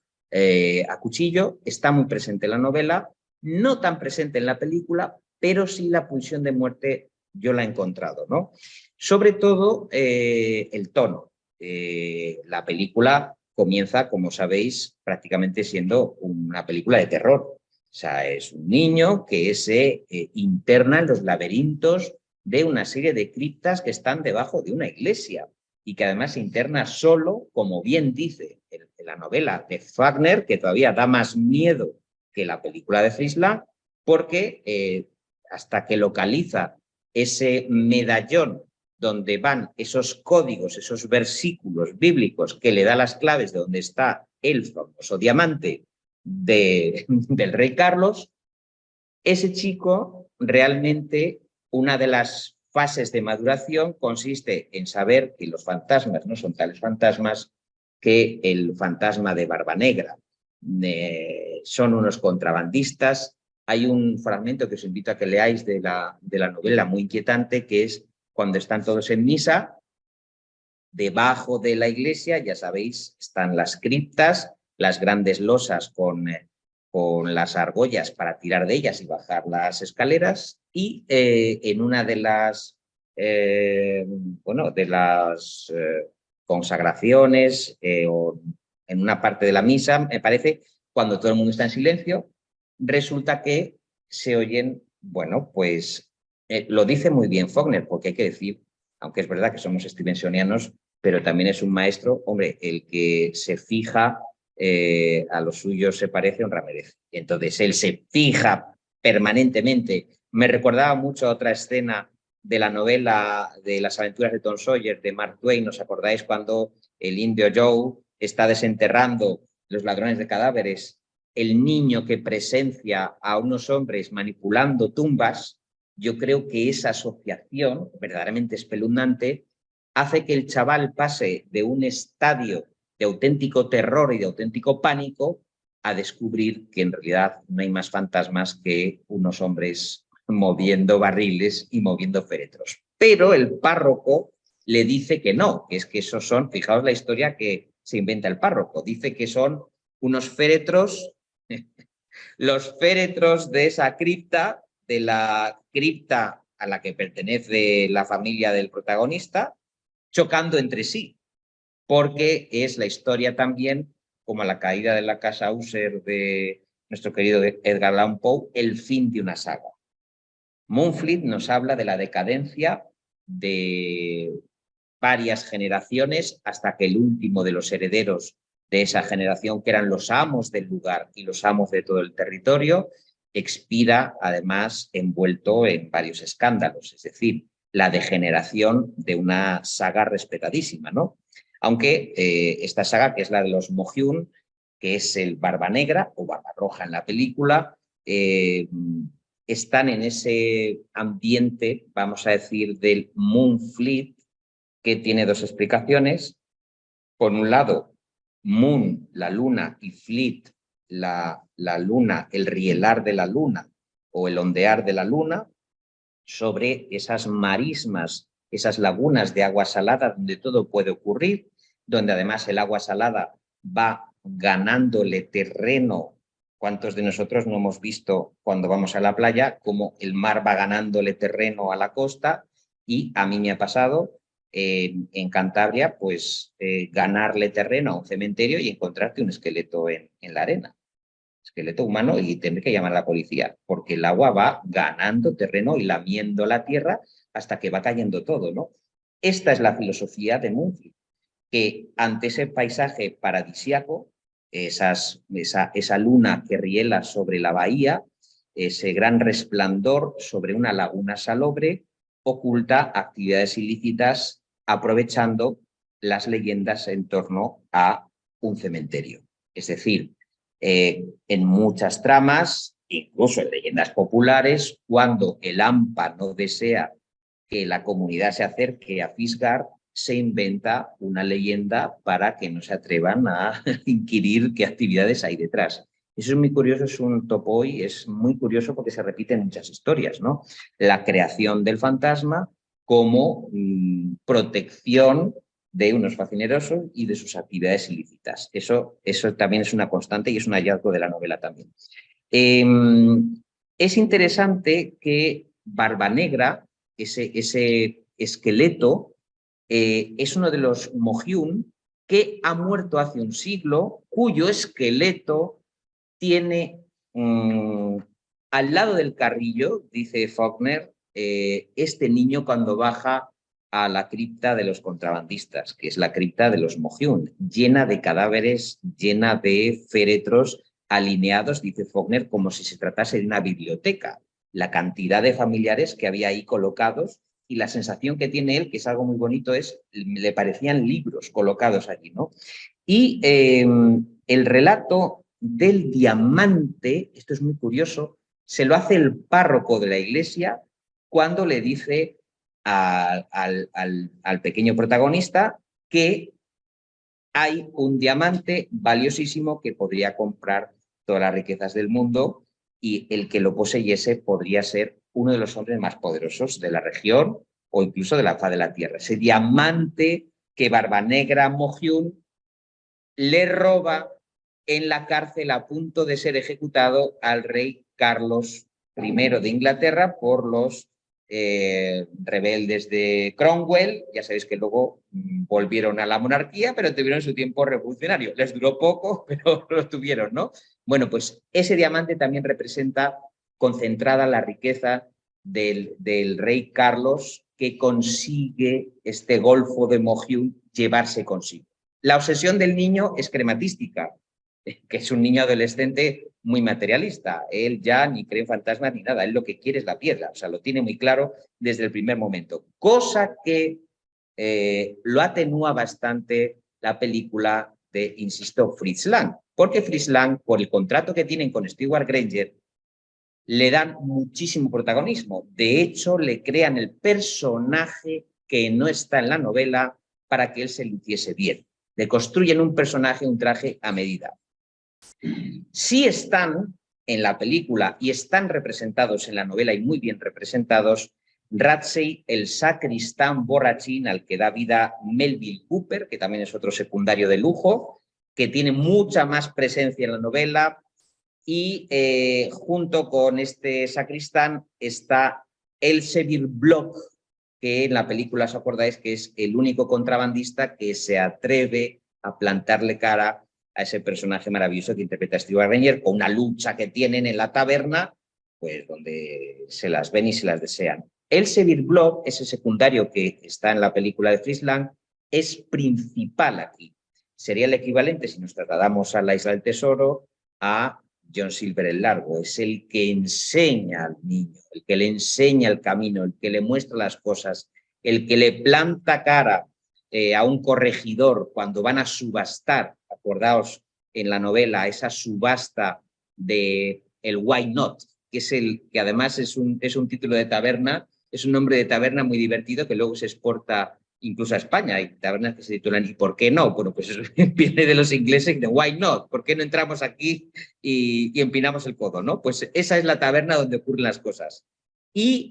Speaker 2: a cuchillo, está muy presente en la novela, no tan presente en la película, pero sí la pulsión de muerte yo la he encontrado, ¿no? Sobre todo el tono. La película comienza, como sabéis, prácticamente siendo una película de terror. O sea, es un niño que se interna en los laberintos de una serie de criptas que están debajo de una iglesia y que además se interna solo, como bien dice en la novela de Faulkner, que todavía da más miedo que la película de Frisland, porque hasta que localiza ese medallón donde van esos códigos, esos versículos bíblicos que le da las claves de donde está el famoso diamante del rey Carlos, ese chico realmente, una de las fases de maduración consiste en saber que los fantasmas no son tales fantasmas, que el fantasma de Barba Negra son unos contrabandistas. Hay un fragmento que os invito a que leáis de la novela muy inquietante, que es cuando están todos en misa, debajo de la iglesia, ya sabéis, están las criptas, las grandes losas con las argollas para tirar de ellas y bajar las escaleras, y en una de las, consagraciones o en una parte de la misa, me parece, cuando todo el mundo está en silencio, resulta que se oyen, bueno, pues lo dice muy bien Faulkner, porque hay que decir, aunque es verdad que somos stevensonianos, pero también es un maestro, hombre, el que se fija a los suyos se parece, honra merece. Entonces él se fija permanentemente. Me recordaba mucho a otra escena de la novela de las aventuras de Tom Sawyer de Mark Twain. ¿Os acordáis cuando el indio Joe está desenterrando los ladrones de cadáveres? El niño que presencia a unos hombres manipulando tumbas, yo creo que esa asociación verdaderamente espeluznante hace que el chaval pase de un estadio de auténtico terror y de auténtico pánico a descubrir que en realidad no hay más fantasmas que unos hombres moviendo barriles y moviendo féretros. Pero el párroco le dice que no, que es que esos son, fijaos la historia que se inventa el párroco, dice que son unos féretros, los féretros de esa cripta, de la cripta a la que pertenece la familia del protagonista, chocando entre sí, porque es la historia también, como la caída de la casa User de nuestro querido Edgar Allan Poe, el fin de una saga. Moonfleet nos habla de la decadencia de varias generaciones hasta que el último de los herederos de esa generación, que eran los amos del lugar y los amos de todo el territorio, expira además envuelto en varios escándalos, es decir, la degeneración de una saga respetadísima, ¿no? Aunque esta saga, que es la de los Mohyun, que es el Barba Negra o Barba Roja en la película, están en ese ambiente, vamos a decir, del Moonfleet, que tiene dos explicaciones. Por un lado, Moon, la luna, y Fleet, la luna, el rielar de la luna o el ondear de la luna, sobre esas marismas, esas lagunas de agua salada donde todo puede ocurrir, donde además el agua salada va ganándole terreno. ¿Cuántos de nosotros no hemos visto cuando vamos a la playa cómo el mar va ganándole terreno a la costa? Y a mí me ha pasado en Cantabria, pues ganarle terreno a un cementerio y encontrarte un esqueleto en la arena. Esqueleto humano, y tener que llamar a la policía, porque el agua va ganando terreno y lamiendo la tierra hasta que va cayendo todo, ¿no? Esta es la filosofía de Moonfleet, que ante ese paisaje paradisíaco, esa luna que riela sobre la bahía, ese gran resplandor sobre una laguna salobre, oculta actividades ilícitas aprovechando las leyendas en torno a un cementerio. Es decir, en muchas tramas, incluso en leyendas populares, cuando el AMPA no desea que la comunidad se acerque a fisgar, se inventa una leyenda para que no se atrevan a inquirir qué actividades hay detrás. Eso es muy curioso, es un topoi, es muy curioso porque se repite en muchas historias, ¿no? La creación del fantasma como protección de unos facinerosos y de sus actividades ilícitas. Eso también es una constante y es un hallazgo de la novela también. Es interesante que Barba Negra, ese esqueleto, es uno de los Mohyun que ha muerto hace un siglo, cuyo esqueleto tiene al lado del carrillo, dice Faulkner, este niño cuando baja a la cripta de los contrabandistas, que es la cripta de los Mohyun, llena de cadáveres, llena de féretros alineados, dice Faulkner, como si se tratase de una biblioteca. la cantidad de familiares que había ahí colocados, y la sensación que tiene él, que es algo muy bonito, es le parecían libros colocados allí, ¿no? Y el relato del diamante, esto es muy curioso, se lo hace el párroco de la iglesia cuando le dice al pequeño protagonista que hay un diamante valiosísimo que podría comprar todas las riquezas del mundo, y el que lo poseyese podría ser uno de los hombres más poderosos de la región o incluso de la faz de la tierra. Ese diamante que Barbanegra Mohyun le roba en la cárcel a punto de ser ejecutado al rey Carlos I de Inglaterra por los rebeldes de Cromwell. Ya sabéis que luego volvieron a la monarquía, pero tuvieron su tiempo revolucionario. Les duró poco, pero lo tuvieron, ¿no? Bueno, pues ese diamante también representa concentrada la riqueza del rey Carlos, que consigue este golfo de Mohyun llevarse consigo. La obsesión del niño es crematística, que es un niño adolescente muy materialista. Él ya ni cree en fantasmas ni nada, él lo que quiere es la piedra, o sea, lo tiene muy claro desde el primer momento. Cosa que lo atenúa bastante la película de, insisto, Fritz Lang, porque Fritz Lang, por el contrato que tienen con Stewart Granger, le dan muchísimo protagonismo. De hecho, le crean el personaje que no está en la novela para que él se luciese bien. Le construyen un personaje, un traje a medida. Sí están en la película y están representados en la novela, y muy bien representados, Ratsey, el sacristán borrachín al que da vida Melville Cooper, que también es otro secundario de lujo, que tiene mucha más presencia en la novela, y junto con este sacristán está Elsevier Bloch, que en la película, os acordáis, que es el único contrabandista que se atreve a plantarle cara a ese personaje maravilloso que interpreta Stewart Granger, con una lucha que tienen en la taberna, pues donde se las ven y se las desean. Elsevier Bloch, ese secundario que está en la película de Fritz Lang, es principal aquí. Sería el equivalente, si nos trasladamos a la Isla del Tesoro, a John Silver el Largo. Es el que enseña al niño, el que le enseña el camino, el que le muestra las cosas, el que le planta cara a un corregidor cuando van a subastar. Acordaos en la novela esa subasta de el Why Not, que es el que además es un título de taberna, es un nombre de taberna muy divertido que luego se exporta incluso a España. Hay tabernas que se titulan ¿y por qué no? Bueno, pues eso viene de los ingleses, de why not, ¿por qué no entramos aquí y empinamos el codo, ¿no? Pues esa es la taberna donde ocurren las cosas. Y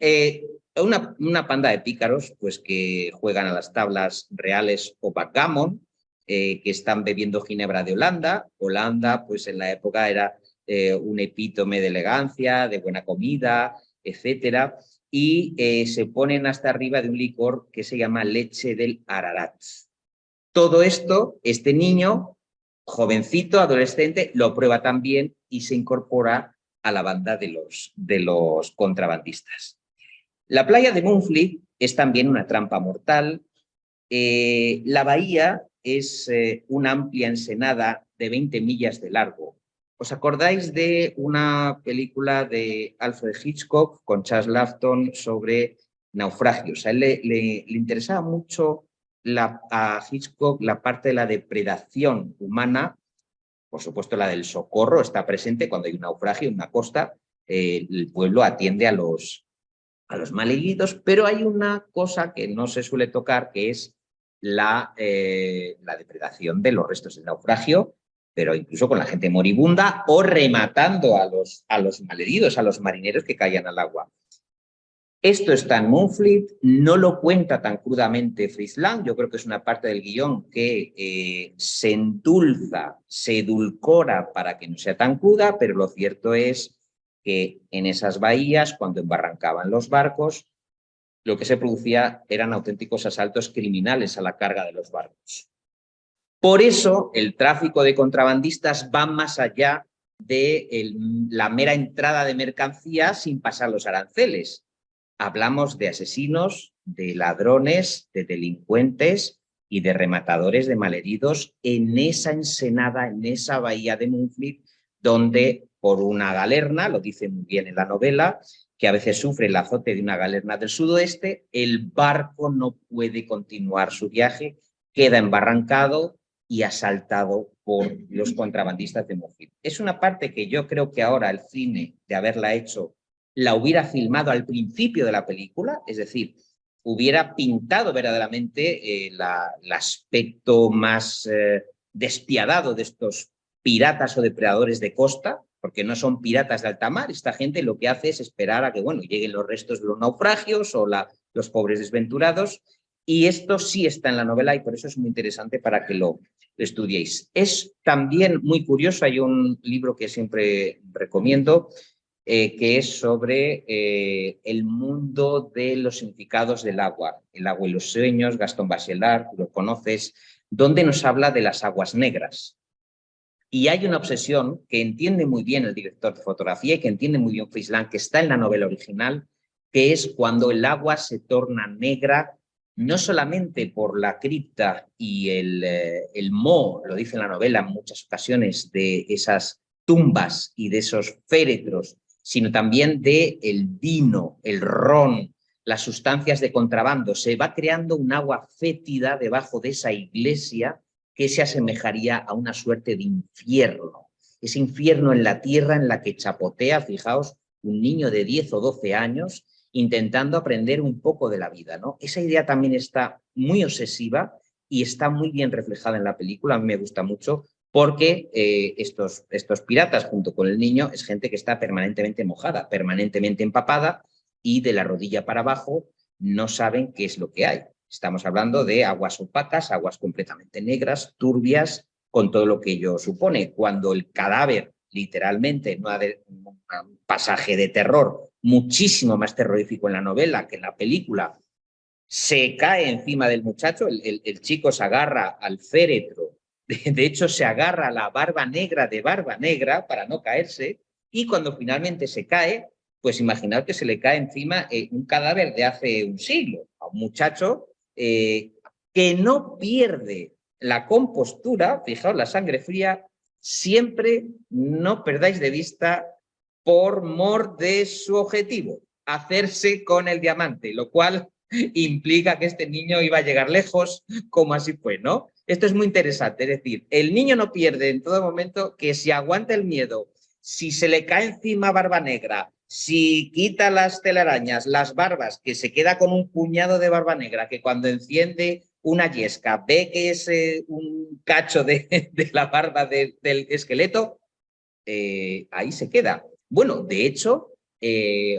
Speaker 2: una panda de pícaros, pues que juegan a las tablas reales o backgammon, que están bebiendo ginebra de Holanda. Holanda, pues en la época era un epítome de elegancia, de buena comida, etcétera, y se ponen hasta arriba de un licor que se llama leche del Ararat. Todo esto, este niño, jovencito, adolescente, lo prueba también y se incorpora a la banda de los contrabandistas. La playa de Moonfleet es también una trampa mortal. La bahía es una amplia ensenada de 20 millas de largo. ¿Os acordáis de una película de Alfred Hitchcock con Charles Laughton sobre naufragios? A él le interesaba mucho a Hitchcock la parte de la depredación humana. Por supuesto, la del socorro está presente cuando hay un naufragio en una costa. El pueblo atiende a los malheridos, pero hay una cosa que no se suele tocar, que es la depredación de los restos del naufragio, pero incluso con la gente moribunda o rematando a los malheridos, a los marineros que caían al agua. Esto está en Moonfleet, no lo cuenta tan crudamente Fritz Lang. Yo creo que es una parte del guión que se endulza, se edulcora para que no sea tan cruda, pero lo cierto es que en esas bahías, cuando embarrancaban los barcos, lo que se producía eran auténticos asaltos criminales a la carga de los barcos. Por eso el tráfico de contrabandistas va más allá de la mera entrada de mercancías sin pasar los aranceles. Hablamos de asesinos, de ladrones, de delincuentes y de rematadores de malheridos en esa ensenada, en esa bahía de Moonfleet, donde por una galerna, lo dice muy bien en la novela, que a veces sufre el azote de una galerna del sudoeste, el barco no puede continuar su viaje, queda embarrancado y asaltado por los contrabandistas de morfina. Es una parte que yo creo que ahora el cine, de haberla hecho, la hubiera filmado al principio de la película, es decir, hubiera pintado verdaderamente el aspecto más despiadado de estos piratas o depredadores de costa, porque no son piratas de alta mar. Esta gente lo que hace es esperar a que bueno, lleguen los restos de los naufragios o los pobres desventurados, y esto sí está en la novela y por eso es muy interesante para que lo estudiéis. Es también muy curioso, hay un libro que siempre recomiendo, que es sobre el mundo de los significados del agua, El agua y los sueños, Gastón Bachelard, lo conoces, donde nos habla de las aguas negras. Y hay una obsesión que entiende muy bien el director de fotografía y que entiende muy bien Frisland, que está en la novela original, que es cuando el agua se torna negra, no solamente por la cripta y el moho, lo dice en la novela en muchas ocasiones, de esas tumbas y de esos féretros, sino también del vino, el ron, las sustancias de contrabando. Se va creando un agua fétida debajo de esa iglesia que se asemejaría a una suerte de infierno. Ese infierno en la tierra en la que chapotea, fijaos, un niño de 10 o 12 años intentando aprender un poco de la vida, ¿no? Esa idea también está muy obsesiva y está muy bien reflejada en la película, a mí me gusta mucho, porque estos piratas junto con el niño es gente que está permanentemente mojada, permanentemente empapada y de la rodilla para abajo no saben qué es lo que hay. Estamos hablando de aguas opacas, aguas completamente negras, turbias, con todo lo que ello supone. Cuando el cadáver, literalmente, no ha de un pasaje de terror muchísimo más terrorífico en la novela que en la película, se cae encima del muchacho, el chico se agarra al féretro, de hecho se agarra a la barba negra de Barba Negra para no caerse, y cuando finalmente se cae, pues imaginad que se le cae encima un cadáver de hace un siglo, a un muchacho que no pierde la compostura, fijaos, la sangre fría, siempre no perdáis de vista por mor de su objetivo, hacerse con el diamante, lo cual implica que este niño iba a llegar lejos, como así fue, ¿no? Esto es muy interesante, es decir, el niño no pierde en todo momento que si aguanta el miedo, si se le cae encima Barba Negra, si quita las telarañas, las barbas, que se queda con un puñado de Barba Negra, que cuando enciende una yesca ve que es un cacho de la barba del esqueleto, ahí se queda. Bueno, de hecho,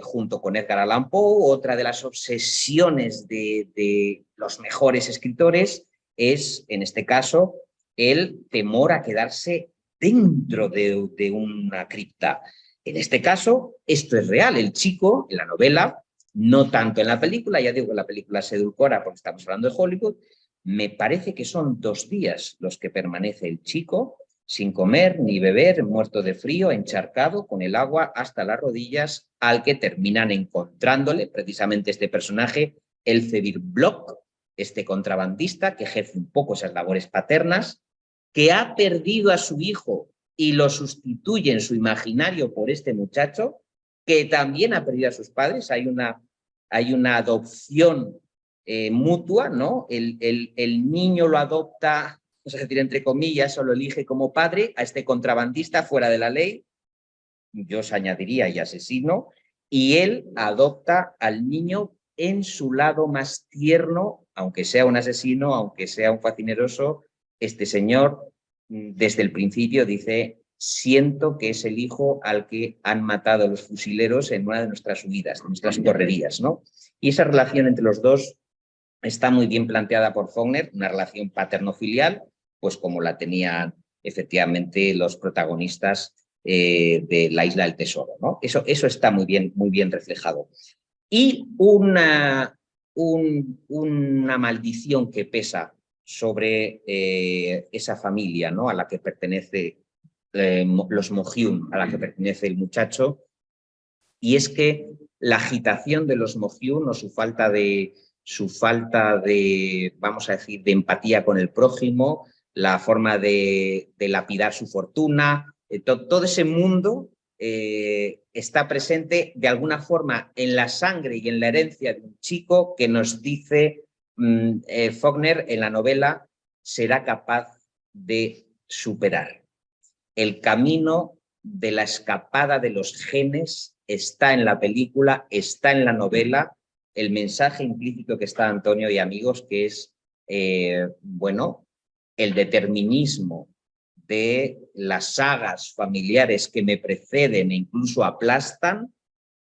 Speaker 2: junto con Edgar Allan Poe, otra de las obsesiones de los mejores escritores es, en este caso, el temor a quedarse dentro de una cripta. En este caso, esto es real. El chico, en la novela, no tanto en la película, ya digo que la película se edulcora porque estamos hablando de Hollywood, me parece que son 2 días los que permanece el chico sin comer ni beber, muerto de frío, encharcado, con el agua hasta las rodillas, al que terminan encontrándole precisamente este personaje, Elzevir Block, este contrabandista que ejerce un poco esas labores paternas, que ha perdido a su hijo y lo sustituye en su imaginario por este muchacho, que también ha perdido a sus padres. Hay una adopción mutua, ¿no? El niño lo adopta, es decir, entre comillas, o lo elige como padre a este contrabandista fuera de la ley, yo os añadiría y asesino, y él adopta al niño en su lado más tierno, aunque sea un asesino, aunque sea un facineroso, este señor desde el principio dice: siento que es el hijo al que han matado los fusileros en una de nuestras huidas, de nuestras correrías, ¿no? Y esa relación entre los dos está muy bien planteada por Faulkner, una relación paterno-filial, pues como la tenían efectivamente los protagonistas de La Isla del Tesoro, ¿no? Eso está muy bien reflejado. Y una maldición que pesa sobre esa familia, ¿no? A la que pertenece los Mohyun, a la que pertenece el muchacho, y es que la agitación de los Mohyun o su falta de, vamos a decir, de empatía con el prójimo, la forma de lapidar su fortuna, todo ese mundo está presente de alguna forma en la sangre y en la herencia de un chico que nos dice Faulkner en la novela será capaz de superar. El camino de la escapada de los genes está en la película, está en la novela, el mensaje implícito que está, Antonio y amigos, que es, bueno, el determinismo de las sagas familiares que me preceden e incluso aplastan.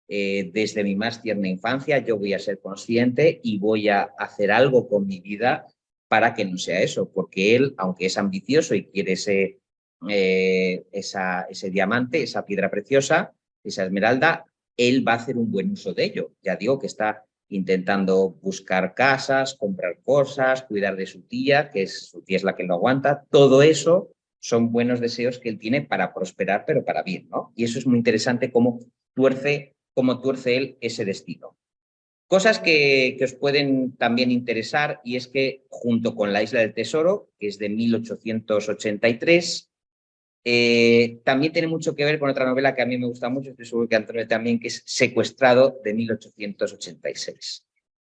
Speaker 2: Desde mi más tierna infancia yo voy a ser consciente y voy a hacer algo con mi vida para que no sea eso, porque él, aunque es ambicioso y quiere ese diamante, esa piedra preciosa, esa esmeralda, él va a hacer un buen uso de ello. Ya digo que está intentando buscar casas, comprar cosas, cuidar de su tía, que es su tía es la que lo aguanta. Todo eso son buenos deseos que él tiene para prosperar, pero para bien, ¿no? Y eso es muy interesante cómo tuerce él ese destino. Cosas que os pueden también interesar, y es que junto con La Isla del Tesoro, que es de 1883, también tiene mucho que ver con otra novela que a mí me gusta mucho, estoy seguro que Antonio también, que es Secuestrado, de 1886.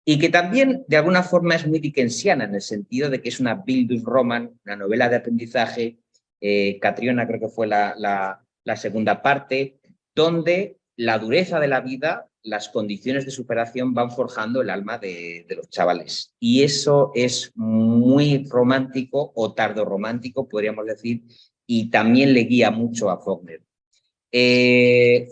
Speaker 2: Y que también de alguna forma es muy dickensiana, en el sentido de que es una Bildungsroman, una novela de aprendizaje. Catriona creo que fue la segunda parte, donde la dureza de la vida, las condiciones de superación van forjando el alma de los chavales. Y eso es muy romántico o tardorromántico, podríamos decir, y también le guía mucho a Faulkner.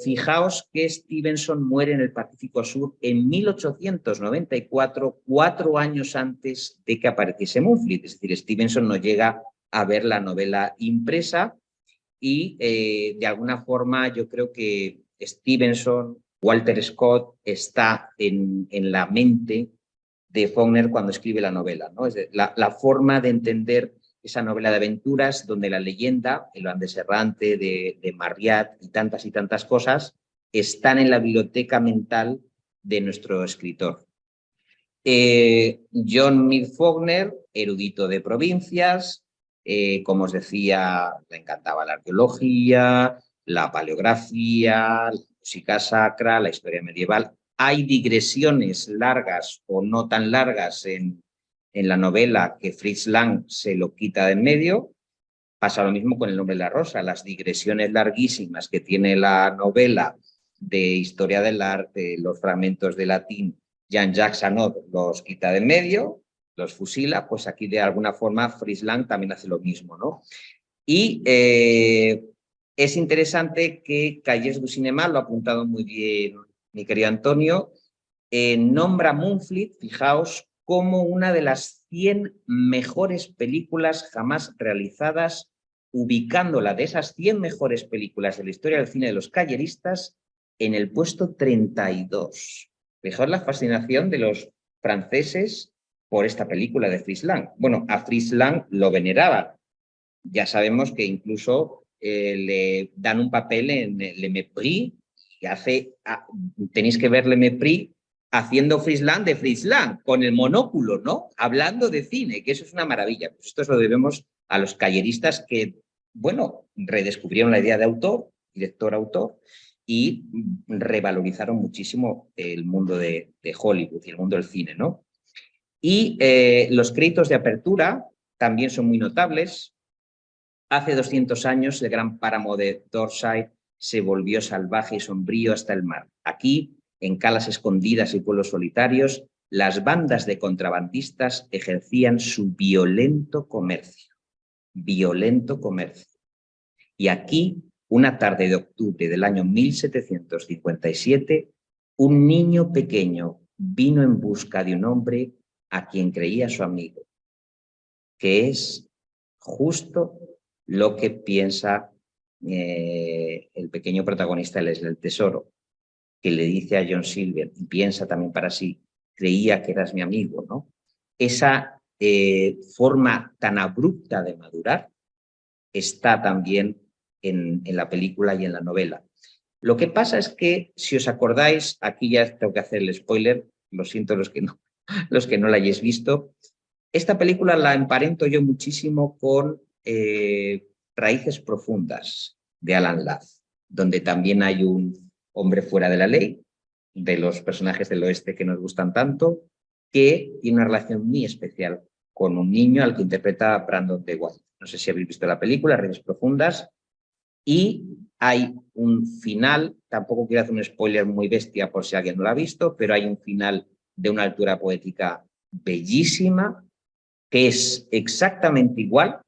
Speaker 2: Fijaos que Stevenson muere en el Pacífico Sur en 1894, 4 años antes de que apareciese Moonfleet. Es decir, Stevenson no llega a ver la novela impresa y de alguna forma yo creo que Stevenson, Walter Scott, está en la mente de Faulkner cuando escribe la novela, ¿no? Es la forma de entender esa novela de aventuras donde la leyenda, el Andes errante de Marryat y tantas cosas están en la biblioteca mental de nuestro escritor. John Mead Faulkner, erudito de provincias, como os decía, le encantaba la arqueología, la paleografía, la música sacra, la historia medieval. Hay digresiones largas o no tan largas en la novela que Fritz Lang se lo quita de en medio. Pasa lo mismo con El nombre de la rosa. Las digresiones larguísimas que tiene la novela de historia del arte, los fragmentos de latín, Jean-Jacques Anod los quita de en medio, los fusila, pues aquí de alguna forma Fritz Lang también hace lo mismo, ¿no? Y es interesante que Cahiers du Cinema, lo ha apuntado muy bien mi querido Antonio, nombra Moonfleet, fijaos, como una de las 100 mejores películas jamás realizadas, ubicándola de esas 100 mejores películas de la historia del cine de los cayeristas en el puesto 32. Fijaos la fascinación de los franceses por esta película de Fritz Lang. Bueno, a Fritz Lang lo veneraban. Ya sabemos que incluso le dan un papel en Le Mépris, y tenéis que ver Le Mépris haciendo Fritz Lang de Fritz Lang, con el monóculo, ¿no? Hablando de cine, que eso es una maravilla. Pues esto se lo debemos a los cayeristas que, bueno, redescubrieron la idea de autor, director-autor, y revalorizaron muchísimo el mundo de Hollywood y el mundo del cine, ¿no? Y los créditos de apertura también son muy notables. Hace 200 años el gran páramo de Dorset se volvió salvaje y sombrío hasta el mar. Aquí, en calas escondidas y pueblos solitarios, las bandas de contrabandistas ejercían su violento comercio. Violento comercio. Y aquí, una tarde de octubre del año 1757, un niño pequeño vino en busca de un hombre a quien creía su amigo, que es justo lo que piensa el pequeño protagonista de La Isla del Tesoro, que le dice a John Silver, y piensa también para sí, creía que eras mi amigo, ¿no? Esa forma tan abrupta de madurar está también en la película y en la novela. Lo que pasa es que, si os acordáis, aquí ya tengo que hacer el spoiler, lo siento los que no la hayáis visto, esta película la emparento yo muchísimo con Raíces profundas, de Alan Ladd, donde también hay un hombre fuera de la ley, de los personajes del oeste que nos gustan tanto, que tiene una relación muy especial con un niño al que interpreta Brandon T. White. No sé si habéis visto la película, Redes Profundas, y hay un final, tampoco quiero hacer un spoiler muy bestia por si alguien no lo ha visto, pero hay un final de una altura poética bellísima, que es exactamente igual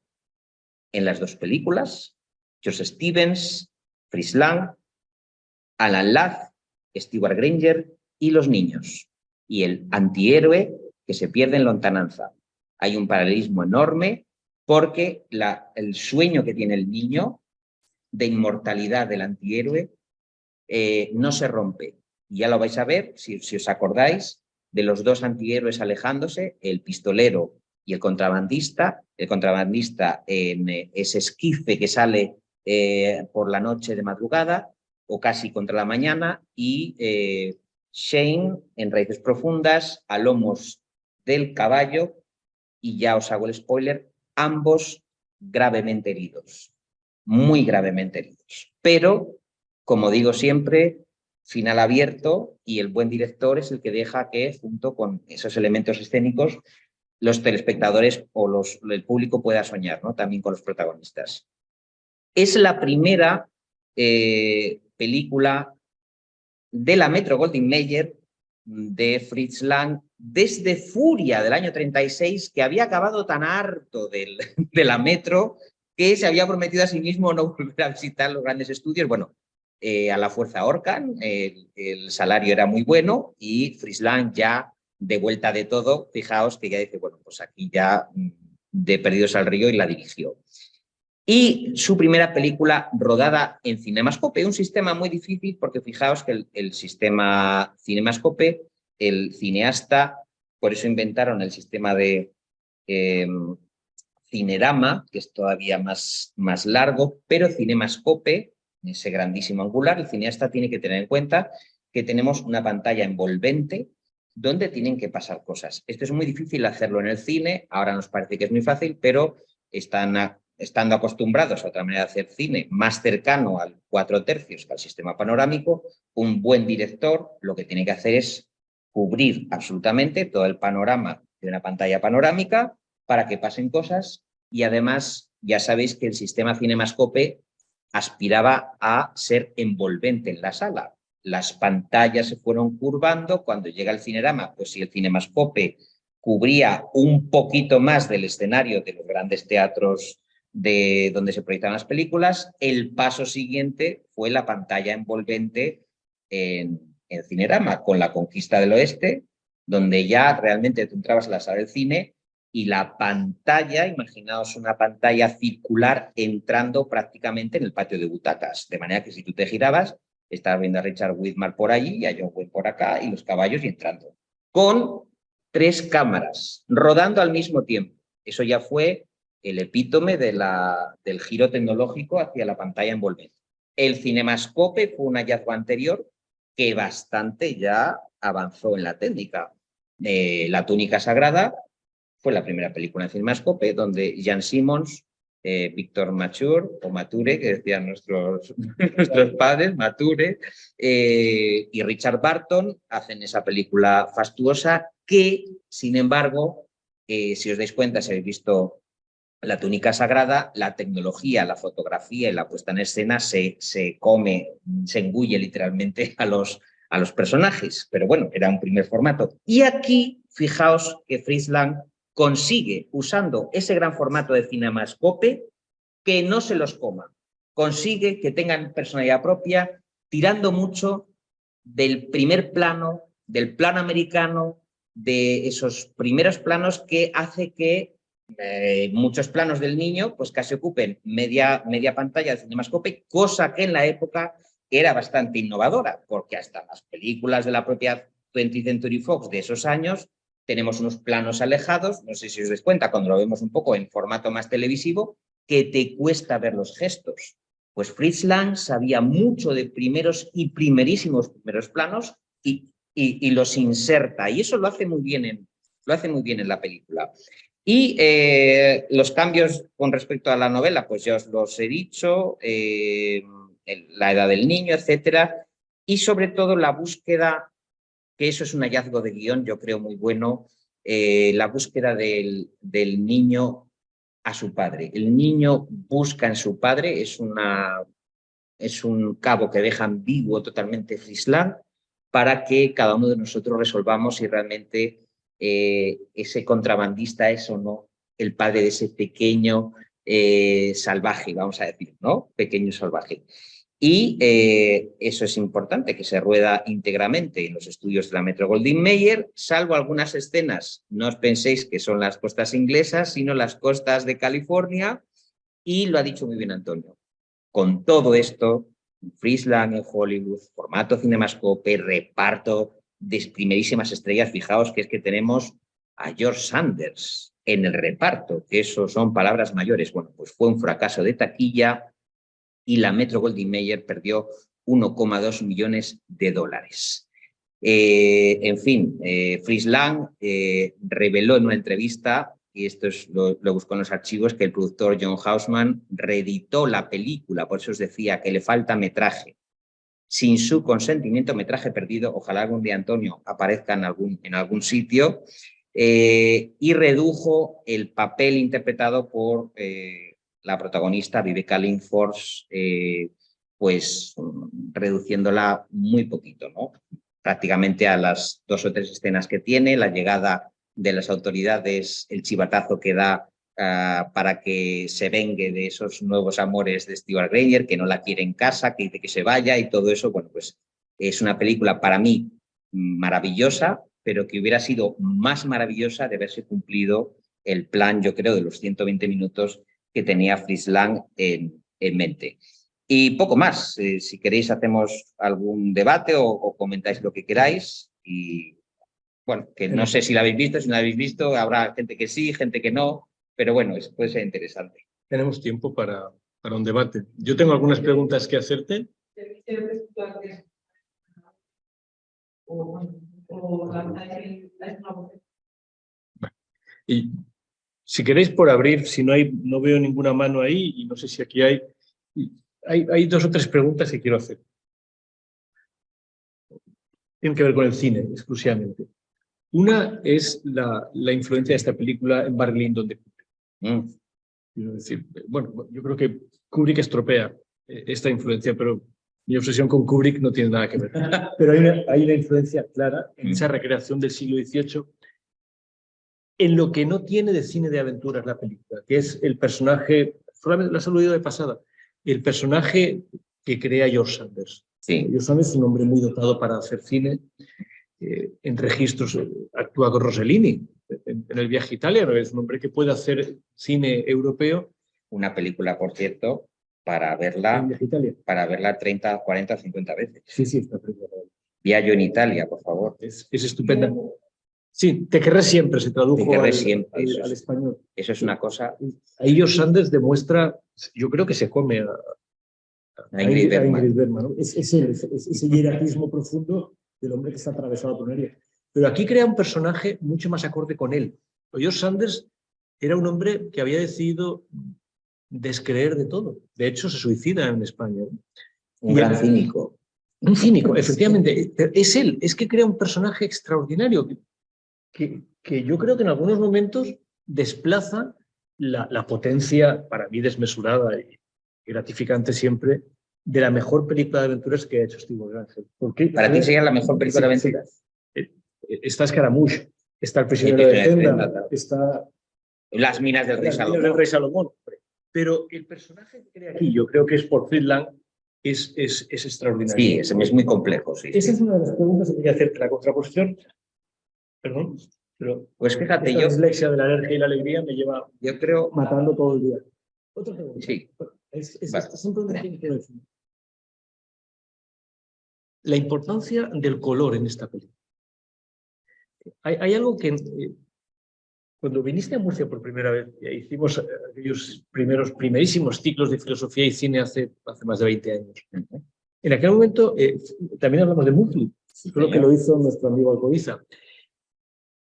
Speaker 2: en las dos películas. Josh Stevens, Fritz Lang, Alan Ladd, Stewart Granger y los niños. Y el antihéroe que se pierde en lontananza. Hay un paralelismo enorme porque el sueño que tiene el niño de inmortalidad del antihéroe no se rompe. Y ya lo vais a ver, si os acordáis, de los dos antihéroes alejándose, el pistolero y el contrabandista en ese esquife que sale por la noche de madrugada o casi contra la mañana, y Shane en Raíces Profundas, a lomos del caballo, y ya os hago el spoiler, ambos gravemente heridos, muy gravemente heridos. Pero, como digo siempre, final abierto, y el buen director es el que deja que, junto con esos elementos escénicos, los telespectadores o el público pueda soñar, ¿no? También con los protagonistas. Es la primera película de la Metro-Goldwyn-Mayer de Fritz Lang desde Furia del año 36, que había acabado tan harto de la Metro que se había prometido a sí mismo no volver a visitar los grandes estudios. Bueno, a la fuerza ahorcan, el salario era muy bueno y Fritz Lang ya de vuelta de todo, fijaos que ya dice, bueno, pues aquí ya de Perdidos al Río, y la dirigió. Y su primera película rodada en Cinemascope, un sistema muy difícil porque fijaos que el sistema Cinemascope, el cineasta, por eso inventaron el sistema de Cinerama, que es todavía más largo, pero Cinemascope, ese grandísimo angular, el cineasta tiene que tener en cuenta que tenemos una pantalla envolvente donde tienen que pasar cosas. Esto es muy difícil hacerlo en el cine, ahora nos parece que es muy fácil, pero estando acostumbrados a otra manera de hacer cine más cercano al 4/3 que al sistema panorámico, un buen director lo que tiene que hacer es cubrir absolutamente todo el panorama de una pantalla panorámica para que pasen cosas, y además ya sabéis que el sistema Cinemascope aspiraba a ser envolvente en la sala. Las pantallas se fueron curvando, cuando llega el Cinerama, pues si el Cinemascope cubría un poquito más del escenario de los grandes teatros de donde se proyectaban las películas, el paso siguiente fue la pantalla envolvente en Cinerama, con La Conquista del Oeste, donde ya realmente tú entrabas a la sala del cine y la pantalla, imaginaos una pantalla circular entrando prácticamente en el patio de butacas, de manera que si tú te girabas, estabas viendo a Richard Widmark por allí y a John Wayne por acá y los caballos y entrando. Con 3 cámaras, rodando al mismo tiempo. Eso ya fue el epítome del giro tecnológico hacia la pantalla envolvente. El Cinemascope fue un hallazgo anterior que bastante ya avanzó en la técnica. La túnica sagrada fue la primera película en Cinemascope donde Jan Simmons, Víctor Mature, o Mature, que decían nuestros padres, Mature, y Richard Barton hacen esa película fastuosa que, sin embargo, si os dais cuenta, si habéis visto La túnica sagrada, la tecnología, la fotografía y la puesta en escena se engulle literalmente a los personajes. Pero bueno, era un primer formato. Y aquí, fijaos que Fritz Lang consigue, usando ese gran formato de Cinemascope, que no se los coma. Consigue que tengan personalidad propia, tirando mucho del primer plano, del plano americano, de esos primeros planos que hace que muchos planos del niño pues casi ocupen media pantalla de Cinemascope, cosa que en la época era bastante innovadora, porque hasta las películas de la propia 20th Century Fox de esos años tenemos unos planos alejados, no sé si os dais cuenta cuando lo vemos un poco en formato más televisivo, que te cuesta ver los gestos. Pues Fritz Lang sabía mucho de primeros y primerísimos planos y los inserta, y eso lo hace muy bien en la película. Y los cambios con respecto a la novela, pues ya os los he dicho, la edad del niño, etcétera, y sobre todo la búsqueda, que eso es un hallazgo de guión, yo creo muy bueno, la búsqueda del niño a su padre. El niño busca en su padre, es un cabo que deja ambiguo totalmente Frisland para que cada uno de nosotros resolvamos si realmente ese contrabandista es o no el padre de ese pequeño salvaje, vamos a decir, ¿no? Pequeño salvaje. Y eso es importante, que se rueda íntegramente en los estudios de la Metro-Goldwyn-Mayer, salvo algunas escenas, no os penséis que son las costas inglesas, sino las costas de California, y lo ha dicho muy bien Antonio. Con todo esto, Frisland en Hollywood, formato Cinemascope, reparto de primerísimas estrellas, fijaos que es que tenemos a George Sanders en el reparto, que eso son palabras mayores. Bueno, pues fue un fracaso de taquilla y la Metro-Goldwyn-Mayer perdió 1,2 millones de dólares. En fin, Frisland reveló en una entrevista, y esto lo buscó en los archivos, que el productor John Houseman reeditó la película, por eso os decía que le falta metraje. Sin su consentimiento, metraje perdido, ojalá algún día Antonio aparezca en algún sitio, y redujo el papel interpretado por la protagonista, Viveca Lindfors, pues reduciéndola muy poquito, ¿no? Prácticamente a las 2 o 3 escenas que tiene, la llegada de las autoridades, el chivatazo que da para que se vengue de esos nuevos amores de Stewart Granger, que no la quiere en casa, que dice que se vaya y todo eso. Bueno, pues es una película para mí maravillosa, pero que hubiera sido más maravillosa de haberse cumplido el plan, yo creo, de los 120 minutos que tenía Frisland en mente. Y poco más. Si queréis hacemos algún debate o comentáis lo que queráis. Y bueno, que no sé si la habéis visto, si no la habéis visto, habrá gente que sí, gente que no, pero bueno, puede ser interesante.
Speaker 1: Tenemos tiempo para un debate. Yo tengo algunas preguntas que hacerte. Y si queréis por abrir, si no veo ninguna mano ahí, y no sé si aquí hay 2 o 3 preguntas que quiero hacer. Tienen que ver con el cine, exclusivamente. Una es la influencia de esta película en Barry Lyndon de Kubrick. Quiero decir, bueno, yo creo que Kubrick estropea esta influencia, pero mi obsesión con Kubrick no tiene nada que ver. Pero hay una influencia clara en esa recreación del siglo XVIII, en lo que no tiene de cine de aventuras la película, que es el personaje, solamente lo has aludido de pasada, el personaje que crea George Sanders.
Speaker 2: Sí.
Speaker 1: George Sanders es un hombre muy dotado para hacer cine. En registros actúa con Rossellini en El viaje a Italia, ¿no? Es un hombre que puede hacer cine europeo.
Speaker 2: Una película, por cierto, para verla 30, 40, 50 veces.
Speaker 1: Sí, está película.
Speaker 2: Viaggio en Italia, por favor.
Speaker 1: Es estupenda. Sí, Te querré siempre se tradujo al español.
Speaker 2: Eso es una cosa.
Speaker 1: Ahí George Sanders demuestra, yo creo que se come a Ingrid Bergman, ¿no? Ese hierarquismo profundo del hombre que está atravesado por una herida. Pero aquí crea un personaje mucho más acorde con él. George Sanders era un hombre que había decidido descreer de todo. De hecho, se suicida en España, ¿no?
Speaker 2: Un gran cínico.
Speaker 1: Un cínico, efectivamente. Es él, es que crea un personaje extraordinario que yo creo que en algunos momentos desplaza la potencia, para mí desmesurada y gratificante siempre, de la mejor película de aventuras que ha hecho Steve Granger.
Speaker 2: ¿Para ti sería la mejor película de aventuras?
Speaker 1: Está Scaramouche, está El prisionero de Zenda, está
Speaker 2: Las minas del rey
Speaker 1: Salomón. Pero el personaje que crea aquí, yo creo que es por Frisland, es extraordinario.
Speaker 2: Sí, es muy complejo. Sí,
Speaker 1: Esa es una de las preguntas que quería hacerte. La contraposición, perdón, pero
Speaker 2: pues fíjate,
Speaker 1: esta dislexia de la alergia y la alegría me lleva,
Speaker 2: yo creo,
Speaker 1: matando todo el día. Otra pregunta.
Speaker 2: Sí.
Speaker 1: Siempre la importancia del color en esta película. Hay algo que cuando viniste a Murcia por primera vez, hicimos aquellos primerísimos ciclos de filosofía y cine hace más de 20 años. En aquel momento también hablamos de Mufli, creo que lo hizo nuestro amigo Alcoiza.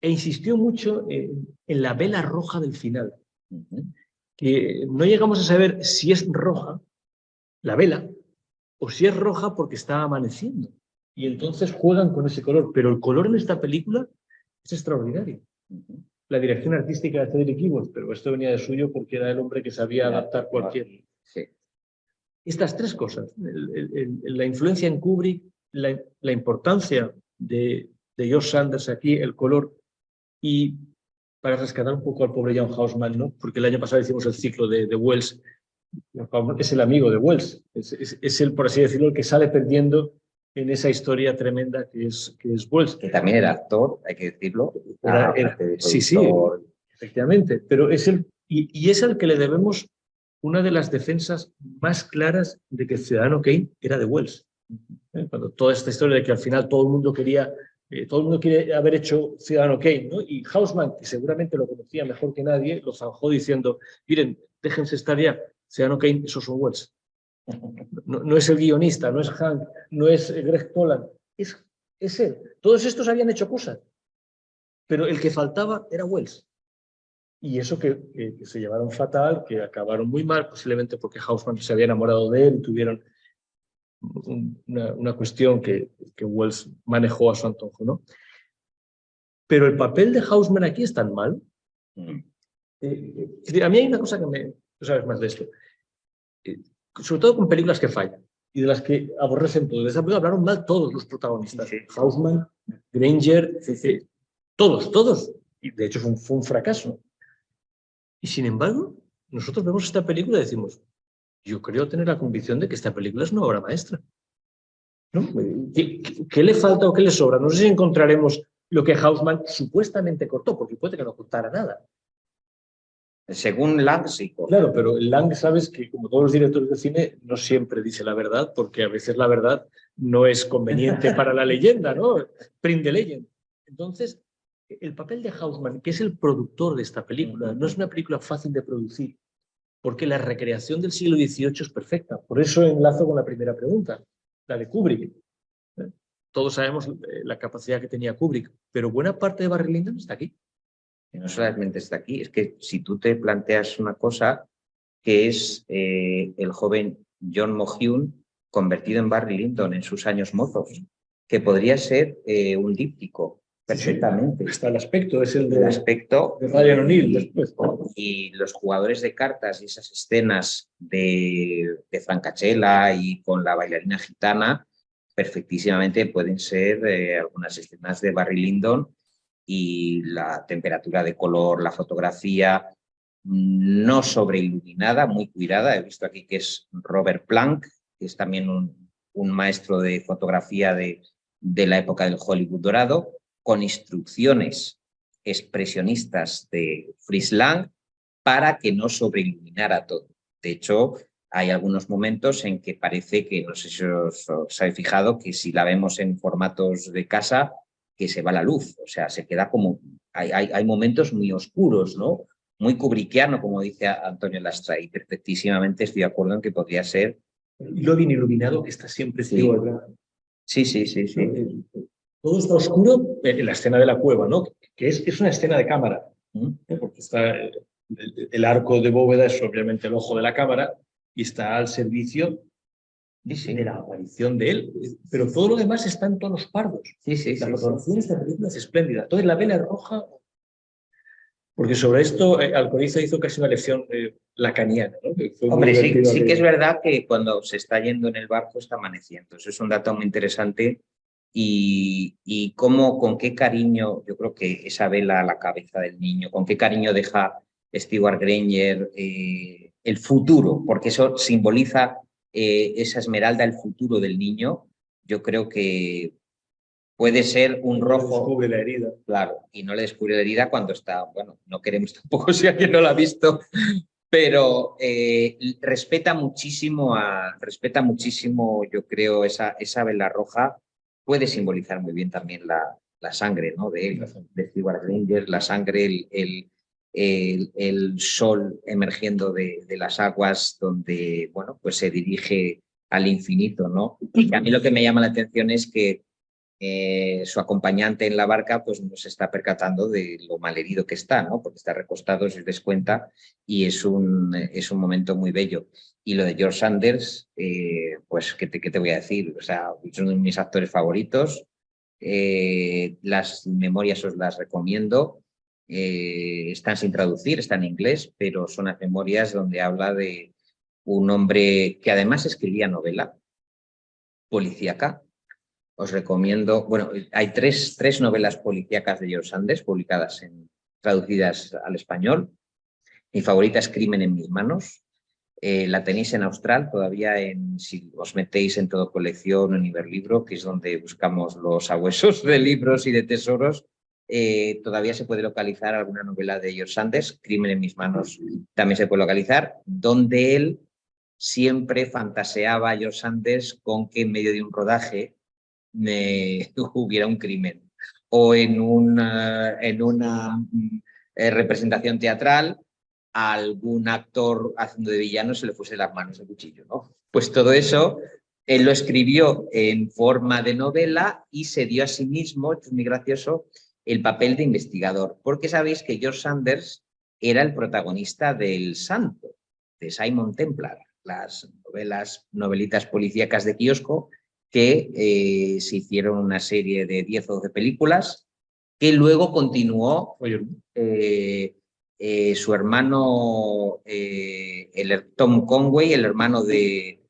Speaker 1: e insistió mucho en la vela roja del final, que no llegamos a saber si es roja la vela o si es roja porque está amaneciendo. Y entonces juegan con ese color, pero el color en esta película es extraordinario. La dirección artística de Cedric Iwos, pero esto venía de suyo porque era el hombre que sabía adaptar cualquier...
Speaker 2: Sí.
Speaker 1: Estas tres cosas, la influencia en Kubrick, la importancia de George Sanders aquí, el color, y para rescatar un poco al pobre Jan Houseman, ¿no? Porque el año pasado hicimos el ciclo de Wells, es el amigo de Wells, es el, por así decirlo, el que sale perdiendo en esa historia tremenda que es Wells.
Speaker 2: Que también era actor, hay que decirlo.
Speaker 1: Sí, efectivamente, pero es y es al que le debemos una de las defensas más claras de que Ciudadano Kane era de Wells. Cuando toda esta historia de que al final todo el mundo quiere haber hecho Ciudadano Kane, ¿no? Y Houseman, que seguramente lo conocía mejor que nadie, lo zanjó diciendo, miren, déjense estar ya, Ciudadano Kane, esos son Wells. No es el guionista, no es Hank, no es Greg Toland, es él. Todos estos habían hecho cosas, pero el que faltaba era Wells. Y eso que se llevaron fatal, que acabaron muy mal, posiblemente porque Houseman se había enamorado de él y tuvieron una cuestión que Wells manejó a su antojo, ¿no? Pero el papel de Houseman aquí es tan mal. A mí hay una cosa que tú sabes más de esto. Sobre todo con películas que fallan y de las que aborrecen todo. De esa película hablaron mal todos los protagonistas. Sí. Houseman, Granger, todos. Y de hecho fue un fracaso. Y sin embargo, nosotros vemos esta película y decimos, yo creo tener la convicción de que esta película es una obra maestra, ¿no? ¿Qué le falta o qué le sobra? No sé si encontraremos lo que Houseman supuestamente cortó, porque puede que no cortara nada.
Speaker 2: Según Lang, sí.
Speaker 1: Claro, pero Lang, sabes que como todos los directores de cine, no siempre dice la verdad, porque a veces la verdad no es conveniente para la leyenda, ¿no? Print the legend. Entonces, el papel de Houseman, que es el productor de esta película, no es una película fácil de producir, porque la recreación del siglo XVIII es perfecta. Por eso enlazo con la primera pregunta, la de Kubrick. Todos sabemos la capacidad que tenía Kubrick, pero buena parte de Barry Lyndon está aquí.
Speaker 2: Y no solamente está aquí, es que si tú te planteas una cosa que es el joven John Mohune convertido en Barry Lyndon en sus años mozos, que podría ser un díptico perfectamente.
Speaker 1: Sí, hasta el aspecto es el de
Speaker 2: Ryan O'Neill después. Y los jugadores de cartas y esas escenas de Francachela y con la bailarina gitana perfectísimamente pueden ser algunas escenas de Barry Lyndon, y la temperatura de color, la fotografía no sobreiluminada, muy cuidada. He visto aquí que es Robert Plank, que es también un maestro de fotografía de la época del Hollywood dorado, con instrucciones expresionistas de Fritz Lang para que no sobreiluminara todo. De hecho, hay algunos momentos en que parece que, no sé si os habéis fijado, que si la vemos en formatos de casa, que se va la luz, o sea, se queda como... Hay momentos muy oscuros, ¿no? Muy kubrickiano, como dice Antonio Lastra, y perfectísimamente estoy de acuerdo en que podría ser...
Speaker 1: Lo bien iluminado que está siempre.
Speaker 2: Sí. Sí.
Speaker 1: Todo está oscuro en la escena de la cueva, ¿no? Que es una escena de cámara, porque está el arco de bóveda es obviamente el ojo de la cámara y está al servicio de la aparición de él, pero todo lo demás está en tonos pardos. La fotografía de esta película es espléndida. Entonces la vela roja, porque sobre esto Alcoriza hizo casi una lección lacaniana, ¿no?
Speaker 2: Hombre, sí que es verdad que cuando se está yendo en el barco está amaneciendo. Eso es un dato muy interesante. Y cómo, con qué cariño, yo creo que esa vela a la cabeza del niño, con qué cariño deja Stewart Granger el futuro, porque eso simboliza esa esmeralda, el futuro del niño. Yo creo que puede ser un rojo.
Speaker 1: Descubre la herida.
Speaker 2: Claro, y no le descubre la herida cuando está, bueno, no queremos tampoco si alguien no la ha visto, pero respeta muchísimo, yo creo, esa vela roja. Puede simbolizar muy bien también la sangre, ¿no? de Stewart Granger, la sangre, el sol emergiendo de las aguas donde, bueno, pues se dirige al infinito, ¿no? Y a mí lo que me llama la atención es que su acompañante en la barca pues no se está percatando de lo malherido que está, ¿no? Porque está recostado, se des cuenta, y es un momento muy bello. Y lo de George Sanders, pues ¿qué te voy a decir? O sea, es uno de mis actores favoritos. Las memorias os las recomiendo. Están sin traducir, están en inglés, pero son las memorias donde habla de un hombre que además escribía novela policíaca. Os recomiendo, bueno, hay tres novelas policíacas de George Sanders publicadas, traducidas al español. Mi favorita es Crimen en mis manos. La tenéis en Austral, todavía si os metéis en Todo Colección o en Iberlibro, que es donde buscamos los sabuesos de libros y de tesoros, todavía se puede localizar alguna novela de George Sanders. Crimen en mis manos también se puede localizar, donde él siempre fantaseaba, George Sanders, con que en medio de un rodaje hubiera un crimen, o en una representación teatral a algún actor haciendo de villano se le fuese las manos el cuchillo, ¿no? Pues todo eso él lo escribió en forma de novela y se dio a sí mismo, es muy gracioso, el papel de investigador, porque sabéis que George Sanders era el protagonista del Santo, de Simon Templar, las novelitas policíacas de kiosco, que se hicieron una serie de 10 o 12 películas, que luego continuó su hermano, Tom Conway, el hermano de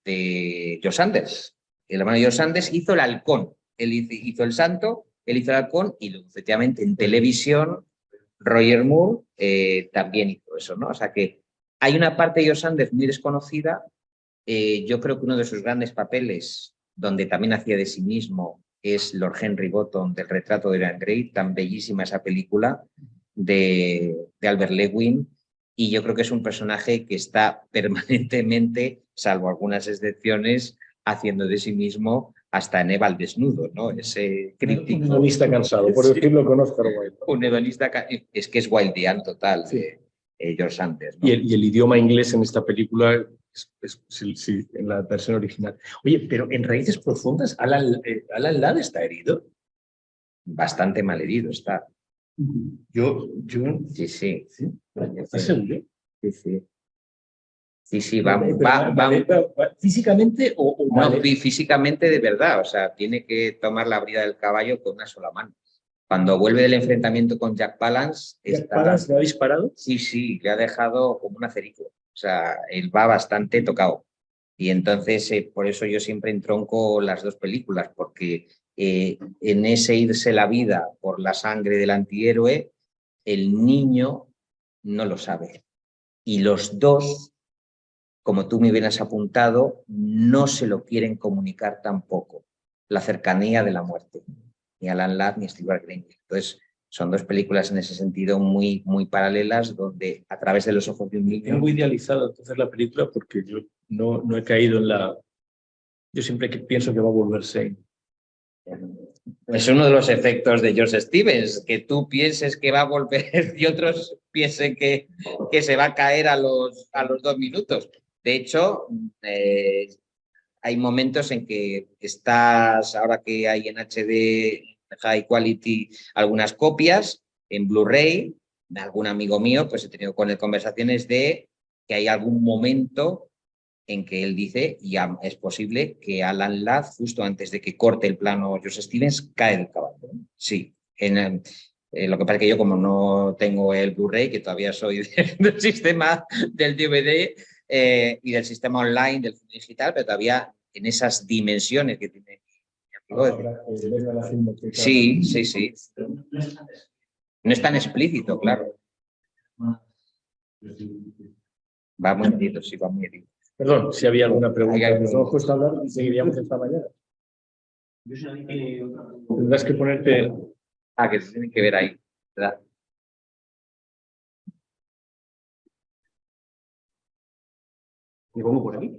Speaker 2: George Sanders. El hermano de George Sanders hizo El Halcón. Él hizo El Santo, él hizo El Halcón, y luego, efectivamente, en televisión, Roger Moore también hizo eso, ¿no? O sea que hay una parte de George Sanders muy desconocida. Yo creo que uno de sus grandes papeles, donde también hacía de sí mismo, es Lord Henry Wotton, del retrato de Dorian Gray, tan bellísima esa película de Albert Lewin, y yo creo que es un personaje que está permanentemente, salvo algunas excepciones, haciendo de sí mismo hasta Neva al desnudo, ¿no? Ese crítico.
Speaker 1: Un hedonista cansado, por decirlo con Oscar Wilde.
Speaker 2: Un hedonista, es que es wildiano total, sí. George Sanders, ¿no?
Speaker 1: Y el idioma inglés en esta película sí, en la versión original. Oye, pero en Raíces Profundas, Alan Ladd está herido.
Speaker 2: Bastante malherido está.
Speaker 1: Yo
Speaker 2: Sí.
Speaker 1: ¿Estás seguro?
Speaker 2: Sí, va.
Speaker 1: ¿Físicamente o
Speaker 2: no, físicamente de verdad, o sea, tiene que tomar la brida del caballo con una sola mano. Cuando vuelve del enfrentamiento con Jack Palance...
Speaker 1: ¿Jack Palance le ha disparado?
Speaker 2: Sí, le ha dejado como un acerico. O sea, él va bastante tocado. Y entonces, por eso yo siempre entronco las dos películas, porque en ese irse la vida por la sangre del antihéroe, el niño no lo sabe. Y los dos, como tú me hubieras apuntado, no se lo quieren comunicar tampoco. La cercanía de la muerte. Ni Alan Ladd ni Stewart Granger. Entonces, son dos películas en ese sentido muy, muy paralelas, donde a través de los ojos de un niño...
Speaker 1: Tengo idealizado entonces la película porque yo no he caído en la... Yo siempre pienso que va a volver Shane.
Speaker 2: Es uno de los efectos de George Stevens, que tú pienses que va a volver y otros piensen que se va a caer a los 2 minutos. De hecho, hay momentos en que estás, ahora que hay en HD, High Quality, algunas copias, en Blu-ray, algún amigo mío, pues he tenido con él conversaciones de que hay algún momento en que él dice, ya es posible que Alan Ladd, justo antes de que corte el plano George Stevens, cae del caballo. Sí, lo que pasa es que yo, como no tengo el Blu-ray, que todavía soy del sistema del DVD y del sistema online, del digital, pero todavía en esas dimensiones que tiene. Sí. No es tan explícito, claro. Va muy herido, sí, va muy herido.
Speaker 1: Perdón, si había alguna pregunta. Nos hemos puesto a hablar y seguiríamos esta mañana. Tendrás que ponerte...
Speaker 2: que se tiene que ver ahí, ¿verdad?
Speaker 1: ¿Me pongo por aquí?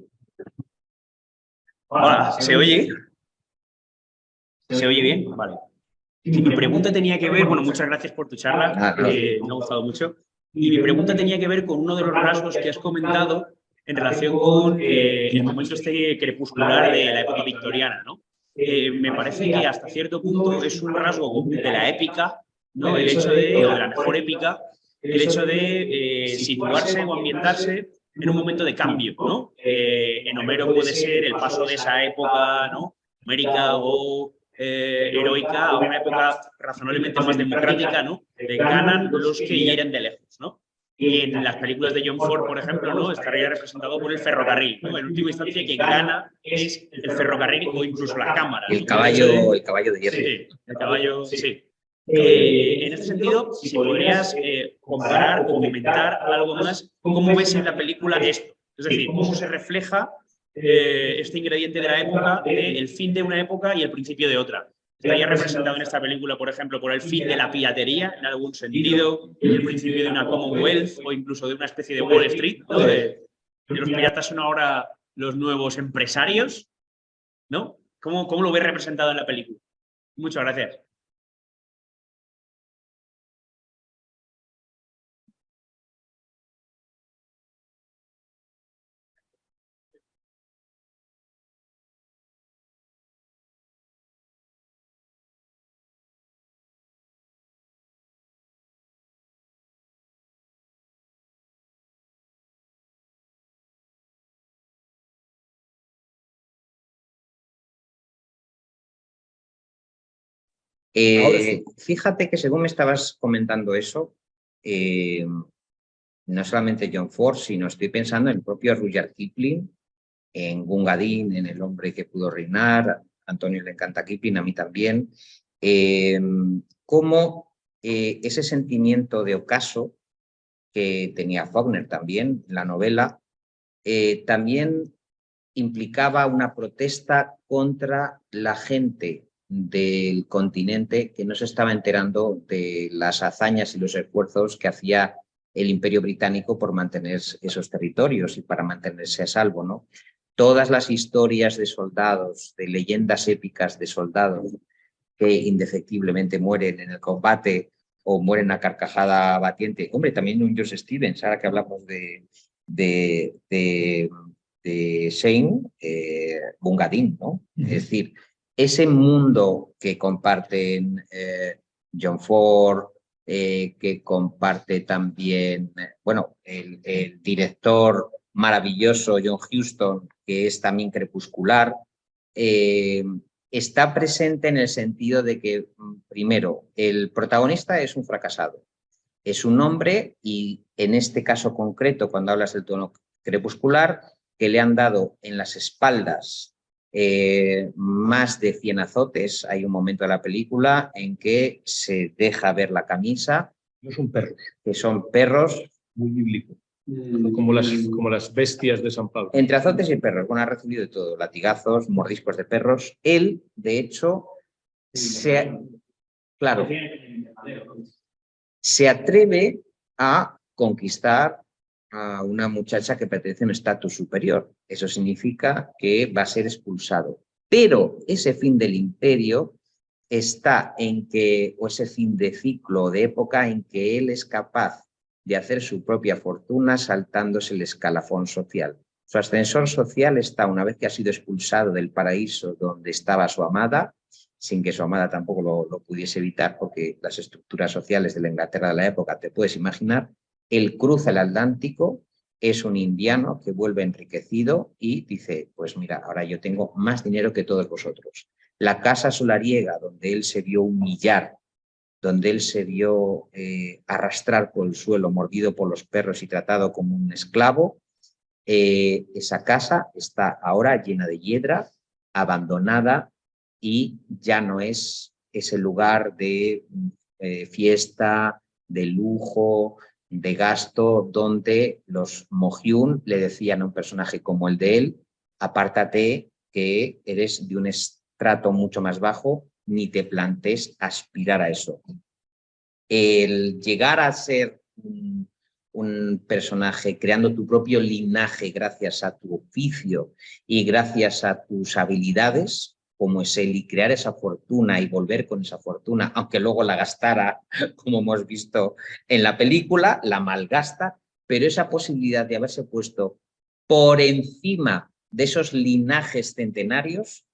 Speaker 3: Hola, ¿se oye? ¿Se oye bien? Vale. Y mi pregunta tenía que ver, bueno, muchas gracias por tu charla, me ha gustado mucho. Y mi pregunta tenía que ver con uno de los rasgos que has comentado en relación con el momento crepuscular de la época victoriana, ¿no? me parece que hasta cierto punto es un rasgo común de la épica, ¿no? El hecho de, o de la mejor épica, el hecho de situarse o ambientarse en un momento de cambio, ¿no? En Homero puede ser el paso de esa época, ¿no? Homérica o heroica a una época razonablemente más democrática, ¿no? De ganan los que hieren de lejos, ¿no? Y en las películas de John Ford, por ejemplo, ¿no? Estaría representado por el ferrocarril, ¿no? En última instancia, quien gana es el ferrocarril o incluso la cámara.
Speaker 2: El caballo de hierro.
Speaker 3: Sí, el caballo, sí. En este sentido, si podrías comparar o comentar algo más, ¿cómo ves en la película esto? Es decir, ¿cómo se refleja este ingrediente de la época, el fin de una época y el principio de otra? Estaría representado en esta película, por ejemplo, por el fin de la piratería, en algún sentido, y el principio de una Commonwealth o incluso de una especie de Wall Street, ¿no? De los piratas son ahora los nuevos empresarios, ¿no? ¿Cómo lo ves representado en la película? Muchas gracias.
Speaker 2: Fíjate que según me estabas comentando eso, no solamente John Ford, sino estoy pensando en el propio Rudyard Kipling, en Gunga Din, en El hombre que pudo reinar. A Antonio le encanta Kipling, a mí también. Cómo ese sentimiento de ocaso que tenía Faulkner también en la novela, también implicaba una protesta contra la gente del continente que no se estaba enterando de las hazañas y los esfuerzos que hacía el Imperio Británico por mantener esos territorios y para mantenerse a salvo, ¿no? Todas las historias de soldados, de leyendas épicas de soldados que indefectiblemente mueren en el combate o mueren a carcajada batiente. Hombre, también un George Stevens, ahora que hablamos de Shane, Gunga Din, ¿no? Es decir, ese mundo que comparten John Ford, que comparte también, bueno, el director maravilloso John Huston, que es también crepuscular, está presente en el sentido de que, primero, el protagonista es un fracasado. Es un hombre, y en este caso concreto, cuando hablas del tono crepuscular, que le han dado en las espaldas más de 100 azotes. Hay un momento de la película en que se deja ver la camisa.
Speaker 1: No son perros.
Speaker 2: Que son perros.
Speaker 1: Muy bíblicos. Como las bestias de San Pablo.
Speaker 2: Entre azotes y perros. Bueno, ha recibido de todo. Latigazos, mordiscos de perros. Él, de hecho, se atreve a conquistar a una muchacha que pertenece a un estatus superior. Eso significa que va a ser expulsado. Pero ese fin del imperio está en que, o ese fin de ciclo, de época, en que él es capaz de hacer su propia fortuna saltándose el escalafón social. Su ascensor social está, una vez que ha sido expulsado del paraíso donde estaba su amada, sin que su amada tampoco lo pudiese evitar, porque las estructuras sociales de la Inglaterra de la época, te puedes imaginar. Él cruza el Atlántico, es un indiano que vuelve enriquecido y dice, pues mira, ahora yo tengo más dinero que todos vosotros. La casa solariega, donde él se vio humillar, donde él se vio arrastrar por el suelo, mordido por los perros y tratado como un esclavo, esa casa está ahora llena de hiedra, abandonada, y ya no es ese lugar de fiesta, de lujo, de gasto, donde los Mohyun le decían a un personaje como el de él, apártate que eres de un estrato mucho más bajo, ni te plantees aspirar a eso. El llegar a ser un personaje creando tu propio linaje gracias a tu oficio y gracias a tus habilidades, como es él, y crear esa fortuna y volver con esa fortuna, aunque luego la gastara, como hemos visto en la película, la malgasta, pero esa posibilidad de haberse puesto por encima de esos linajes centenarios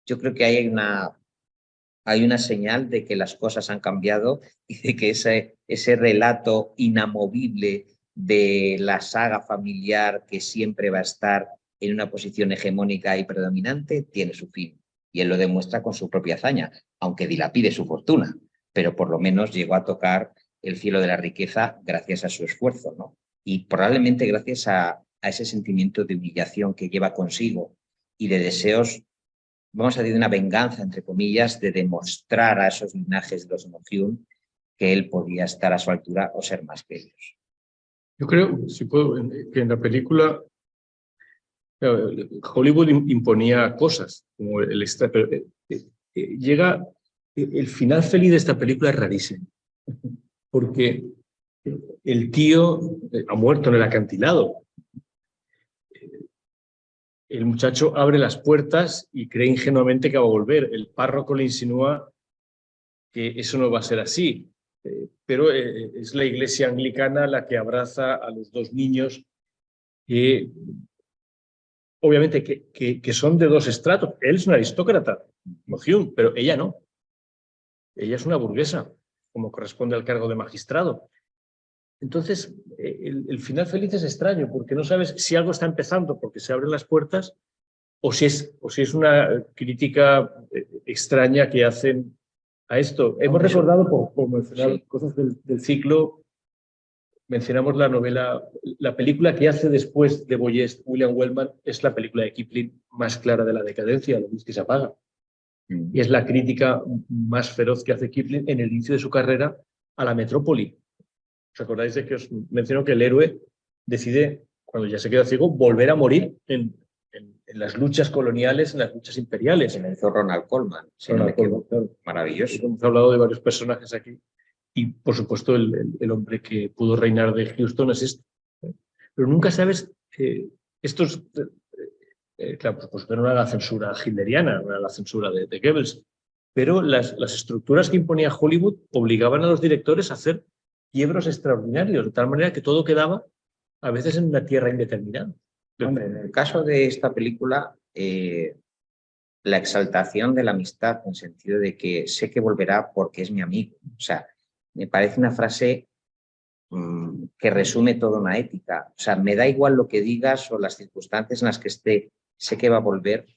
Speaker 2: yo creo que hay una señal de que las cosas han cambiado y de que ese relato inamovible de la saga familiar que siempre va a estar en una posición hegemónica y predominante tiene su fin. Y él lo demuestra con su propia hazaña, aunque dilapide su fortuna, pero por lo menos llegó a tocar el cielo de la riqueza gracias a su esfuerzo, ¿no? Y probablemente gracias a ese sentimiento de humillación que lleva consigo y de deseos, vamos a decir, de una venganza, entre comillas, de demostrar a esos linajes de los Mohyun que él podía estar a su altura o ser más que ellos.
Speaker 1: Yo creo, si puedo, que en la película Hollywood imponía cosas, como el extra, pero llega, el final feliz de esta película es rarísimo, porque el tío ha muerto en el acantilado. El muchacho abre las puertas y cree ingenuamente que va a volver. El párroco le insinúa que eso no va a ser así, pero es la iglesia anglicana la que abraza a los dos niños que obviamente que son de dos estratos. Él es un aristócrata, Mohyun, pero ella no. Ella es una burguesa, como corresponde al cargo de magistrado. Entonces, el final feliz es extraño, porque no sabes si algo está empezando porque se abren las puertas o si es una crítica extraña que hacen a esto. Hemos recordado, por mencionar cosas del ciclo, mencionamos la novela, la película que hace después de Boyest, William Wellman, es la película de Kipling más clara de la decadencia, La luz que se apaga. Y es la crítica más feroz que hace Kipling en el inicio de su carrera a la metrópoli. ¿Os acordáis de que os menciono que el héroe decide, cuando ya se queda ciego, volver a morir en las luchas coloniales, en las luchas imperiales?
Speaker 2: Se me hizo Ronald Colman.
Speaker 1: Claro.
Speaker 2: Maravilloso.
Speaker 1: Hemos hablado de varios personajes aquí. Y, por supuesto, el hombre que pudo reinar de Houston es este. Pero nunca sabes, estos, claro, pues no era la censura hitleriana, no era la censura de Goebbels, pero las estructuras que imponía Hollywood obligaban a los directores a hacer quiebros extraordinarios, de tal manera que todo quedaba a veces en una tierra indeterminada.
Speaker 2: Hombre, en el caso de esta película, la exaltación de la amistad, en el sentido de que sé que volverá porque es mi amigo. O sea, me parece una frase que resume toda una ética. O sea, me da igual lo que digas o las circunstancias en las que esté, sé que va a volver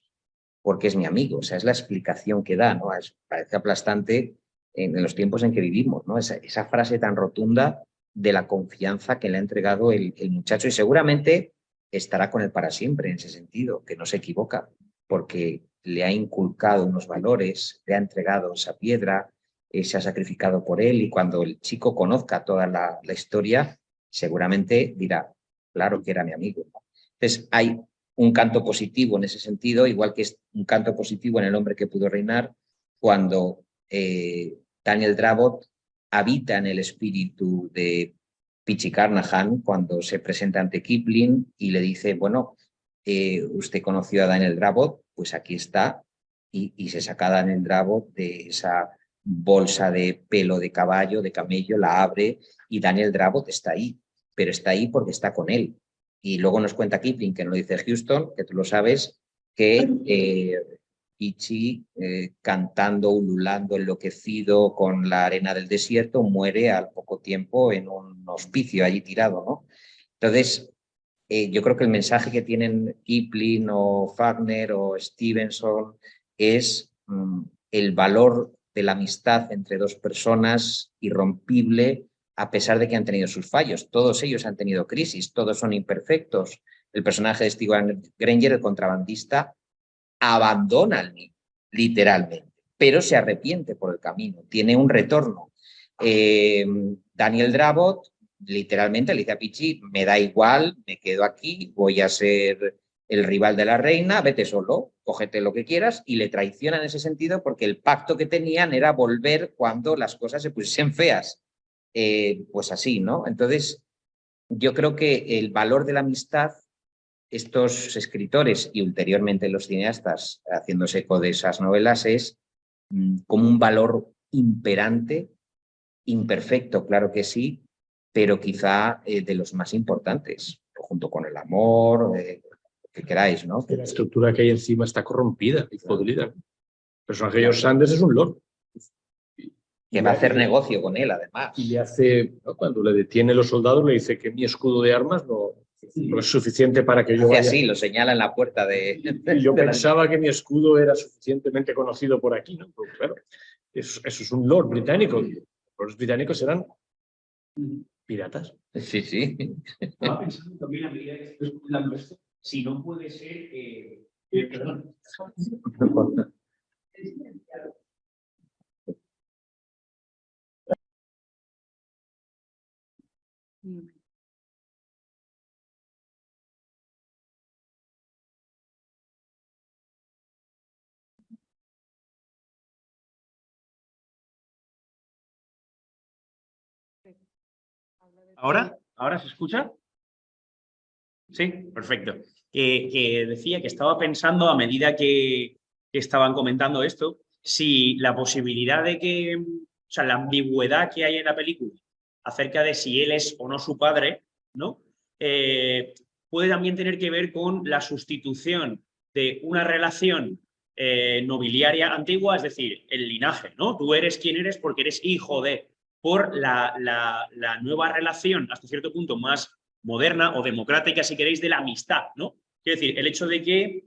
Speaker 2: porque es mi amigo. O sea, es la explicación que da, ¿no? Parece aplastante en los tiempos en que vivimos, ¿no? Esa frase tan rotunda de la confianza que le ha entregado el muchacho, y seguramente estará con él para siempre en ese sentido, que no se equivoca, porque le ha inculcado unos valores, le ha entregado esa piedra, se ha sacrificado por él, y cuando el chico conozca toda la historia, seguramente dirá, claro que era mi amigo. Entonces hay un canto positivo en ese sentido, igual que es un canto positivo en El hombre que pudo reinar, cuando Daniel Dravot habita en el espíritu de P.G. Carnahan cuando se presenta ante Kipling y le dice, bueno, usted conoció a Daniel Dravot, pues aquí está, y se saca a Daniel Dravot de esa bolsa de pelo de caballo, de camello, la abre y Daniel Dravot está ahí, pero está ahí porque está con él. Y luego nos cuenta Kipling, que no lo dice Houston, que tú lo sabes, que Ichi, cantando, ululando, enloquecido con la arena del desierto, muere al poco tiempo en un hospicio allí tirado, ¿no? Entonces, yo creo que el mensaje que tienen Kipling o Faulkner o Stevenson es el valor de la amistad entre dos personas irrompible, a pesar de que han tenido sus fallos. Todos ellos han tenido crisis, todos son imperfectos. El personaje de Steve Granger, el contrabandista, abandona al niño, literalmente, pero se arrepiente por el camino, tiene un retorno. Daniel Dravot, literalmente, le dice a Pichi, me da igual, me quedo aquí, voy a ser el rival de la reina, vete solo, cógete lo que quieras, y le traiciona en ese sentido porque el pacto que tenían era volver cuando las cosas se pusiesen feas. Pues así, ¿no? Entonces, yo creo que el valor de la amistad, estos escritores y ulteriormente los cineastas haciéndose eco de esas novelas, es como un valor imperante, imperfecto, claro que sí, pero quizá de los más importantes, junto con el amor, que queráis, ¿no?
Speaker 1: La estructura que hay encima está corrompida y podrida. personaje de George Sanders es un lord.
Speaker 2: Que va a hacer negocio con él, además.
Speaker 1: Y le hace, ¿no? Cuando le detiene los soldados, le dice que mi escudo de armas no es suficiente para que yo
Speaker 2: Hace
Speaker 1: vaya.
Speaker 2: así, lo señala en la puerta de...
Speaker 1: Y yo pensaba que mi escudo era suficientemente conocido por aquí, ¿no? Pero claro, eso es un lord británico. Los británicos eran piratas.
Speaker 2: Sí, sí.
Speaker 3: Estaba pensando también a medida que estoy escuchando esto, si no puede ser... perdón. ¿Ahora? ¿Ahora se escucha? Sí, perfecto. Que decía que estaba pensando a medida que estaban comentando esto, si la posibilidad de que, o sea, la ambigüedad que hay en la película acerca de si él es o no su padre, ¿no? Puede también tener que ver con la sustitución de una relación nobiliaria antigua, es decir, el linaje, ¿no? Tú eres quien eres porque eres hijo de, por la nueva relación, hasta cierto punto más moderna o democrática, si queréis, de la amistad, ¿no? Quiero decir, el hecho de que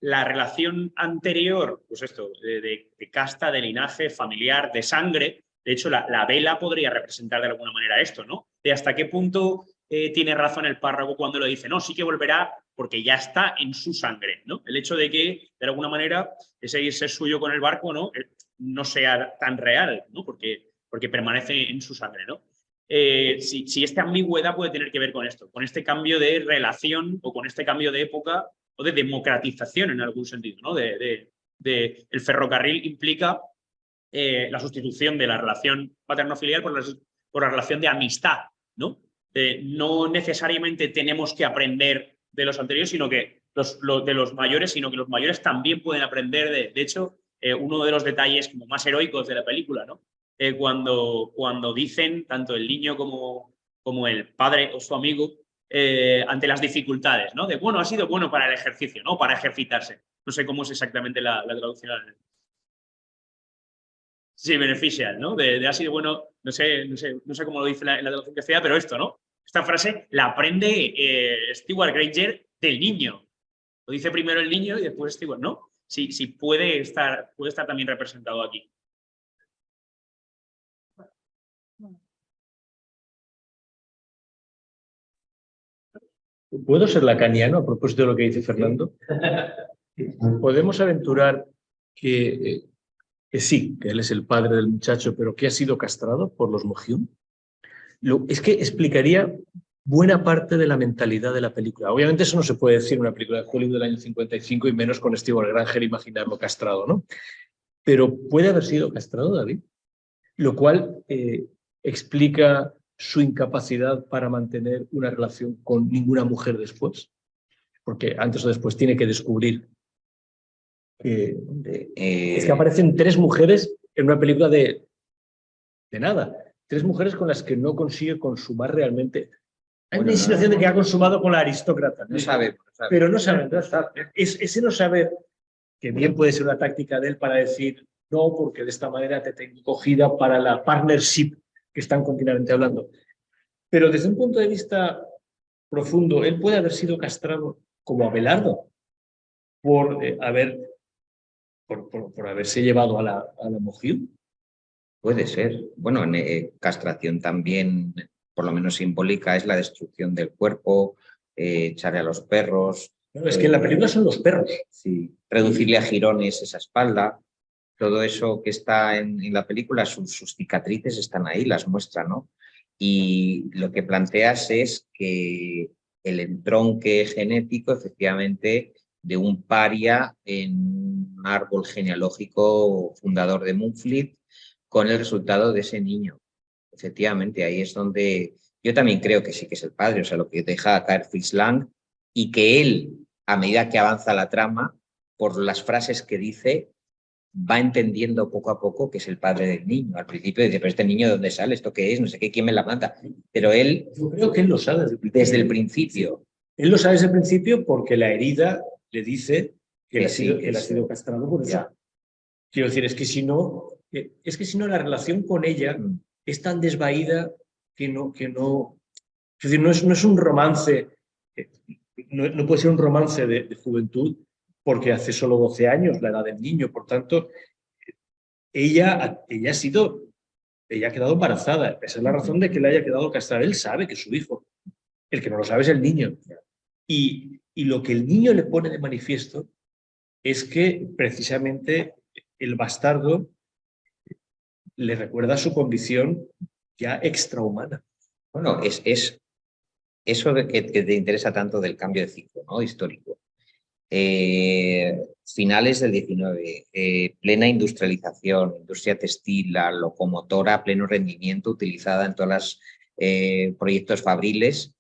Speaker 3: la relación anterior, pues esto, de casta, de linaje, familiar, de sangre, de hecho, la vela podría representar de alguna manera esto, ¿no? De hasta qué punto tiene razón el párroco cuando lo dice, no, sí que volverá porque ya está en su sangre, ¿no? El hecho de que, de alguna manera, ese irse suyo con el barco, ¿no? No sea tan real, ¿no? Porque permanece en su sangre, ¿no? Si esta ambigüedad puede tener que ver con esto, con este cambio de relación o con este cambio de época o de democratización en algún sentido, ¿no? El ferrocarril implica la sustitución de la relación paterno-filial por la relación de amistad, ¿no? No necesariamente tenemos que aprender de los anteriores, sino que de los mayores, sino que los mayores también pueden aprender de hecho, uno de los detalles como más heroicos de la película, ¿no? Cuando dicen, tanto el niño como el padre o su amigo, ante las dificultades, ¿no? De, bueno, ha sido bueno para el ejercicio, ¿no? Para ejercitarse. No sé cómo es exactamente la traducción. Sí, beneficial, ¿no? Ha sido bueno, no sé cómo lo dice en la traducción castellana, pero esto, ¿no? Esta frase la aprende Stewart Granger del niño. Lo dice primero el niño y después Stewart, ¿no? Sí, puede estar también representado aquí.
Speaker 1: ¿Puedo ser lacaniano a propósito de lo que dice Fernando? Podemos aventurar que sí, que él es el padre del muchacho, pero que ha sido castrado por los Mohyun. Es que explicaría buena parte de la mentalidad de la película. Obviamente eso no se puede decir en una película de Hollywood del año 55 y menos con Stewart Granger imaginarlo castrado, ¿no? Pero puede haber sido castrado, David, lo cual explica su incapacidad para mantener una relación con ninguna mujer después, porque antes o después tiene que descubrir que es que aparecen 3 mujeres en una película de nada, 3 mujeres con las que no consigue consumar realmente. Hay una insinuación de que ha consumado con la aristócrata.
Speaker 2: No sabe.
Speaker 1: Pero no sabe. Ese no saber, que bien puede ser una táctica de él para decir no, porque de esta manera te tengo cogida para la partnership que están continuamente hablando. Pero desde un punto de vista profundo, él puede haber sido castrado como Abelardo por haberse llevado a la Mohyun.
Speaker 2: Puede ser. Bueno, castración también, por lo menos simbólica, es la destrucción del cuerpo, echarle a los perros.
Speaker 1: No, es que en la película son los perros.
Speaker 2: Sí, reducirle a jirones esa espalda. Todo eso que está en la película, sus cicatrices están ahí, las muestra, ¿no? Y lo que planteas es que el entronque genético, efectivamente, de un paria en un árbol genealógico fundador de Moonfleet, con el resultado de ese niño. Efectivamente, ahí es donde yo también creo que sí que es el padre, o sea, lo que deja caer Fritz Lang, y que él, a medida que avanza la trama, por las frases que dice, va entendiendo poco a poco que es el padre del niño. Al principio dice, pero este niño ¿de dónde sale? ¿Esto qué es? No sé qué, ¿quién me la manda? Pero él...
Speaker 1: Yo creo que él lo sabe
Speaker 2: desde el principio.
Speaker 1: Él lo sabe desde el principio porque la herida le dice que él ha sido castrado por eso. Quiero decir, es que si no la relación con ella es tan desvaída que no, es decir, no es un romance, no puede ser un romance de juventud porque hace solo 12 años, la edad del niño, por tanto, ella ha quedado embarazada. Esa es la razón de que le haya quedado castrada. Él sabe que es su hijo. El que no lo sabe es el niño. Y lo que el niño le pone de manifiesto es que precisamente el bastardo le recuerda su condición ya extrahumana.
Speaker 2: Bueno, es eso de que te interesa tanto del cambio de ciclo, ¿no? Histórico. Finales del 19, plena industrialización, industria textil, la locomotora a pleno rendimiento utilizada en todos los proyectos fabriles,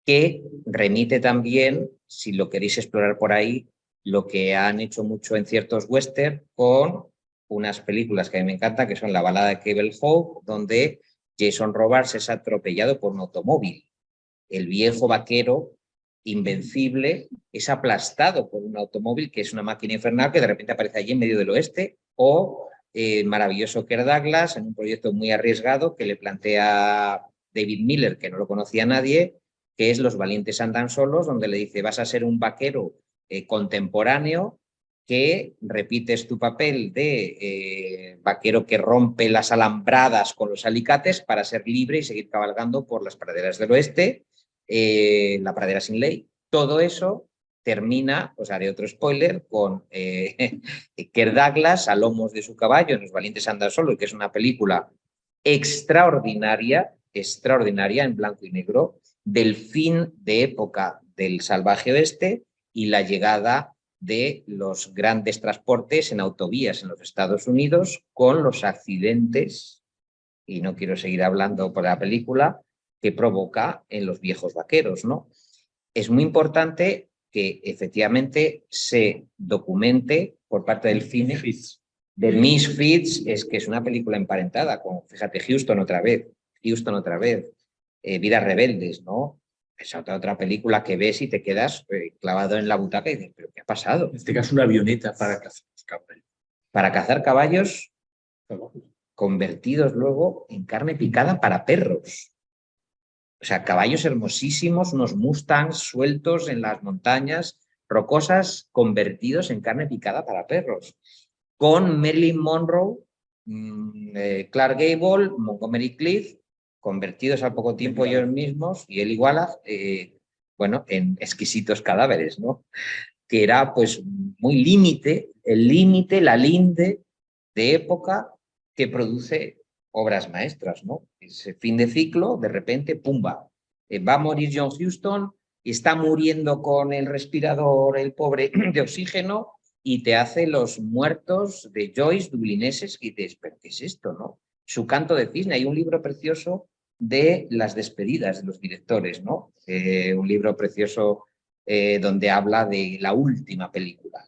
Speaker 2: que remite también, si lo queréis explorar por ahí, lo que han hecho mucho en ciertos western con unas películas que a mí me encantan, que son La balada de Cable Hogue, donde Jason Robards es atropellado por un automóvil. El viejo vaquero invencible es aplastado por un automóvil que es una máquina infernal que de repente aparece allí en medio del oeste, o maravilloso Kirk Douglas en un proyecto muy arriesgado que le plantea David Miller, que no lo conocía nadie, que es Los valientes andan solos, donde le dice vas a ser un vaquero contemporáneo que repites tu papel de vaquero que rompe las alambradas con los alicates para ser libre y seguir cabalgando por las praderas del oeste, la pradera sin ley. Todo eso termina, os haré otro spoiler, con Kirk Douglas a lomos de su caballo en Los valientes andan solos, que es una película extraordinaria en blanco y negro, del fin de época del salvaje oeste y la llegada de los grandes transportes en autovías en los Estados Unidos con los accidentes, y no quiero seguir hablando por la película, que provoca en los viejos vaqueros, ¿no? Es muy importante que efectivamente se documente por parte del cine de Misfits, es que es una película emparentada con, fíjate, Houston otra vez, Vidas rebeldes, ¿no? Es otra película que ves y te quedas clavado en la butaca y dices, ¿pero qué ha pasado?
Speaker 1: En este caso, una avioneta para cazar caballos.
Speaker 2: Para cazar caballos convertidos luego en carne picada para perros. O sea, caballos hermosísimos, unos Mustangs sueltos en las montañas rocosas, convertidos en carne picada para perros. Con Marilyn Monroe, Clark Gable, Montgomery Clift, convertidos al poco tiempo ellos mismos, y Eli Wallach, bueno, en exquisitos cadáveres, ¿no? Que era pues muy la linde de época que produce obras maestras, ¿no? Ese fin de ciclo, de repente, ¡pumba! Va a morir John Huston, está muriendo con el respirador, el pobre, de oxígeno, y te hace Los muertos de Joyce, dublineses, y dices, ¿pero qué es esto, no? Su canto de cisne. Hay un libro precioso de las despedidas de los directores, ¿no? Un libro precioso donde habla de la última película.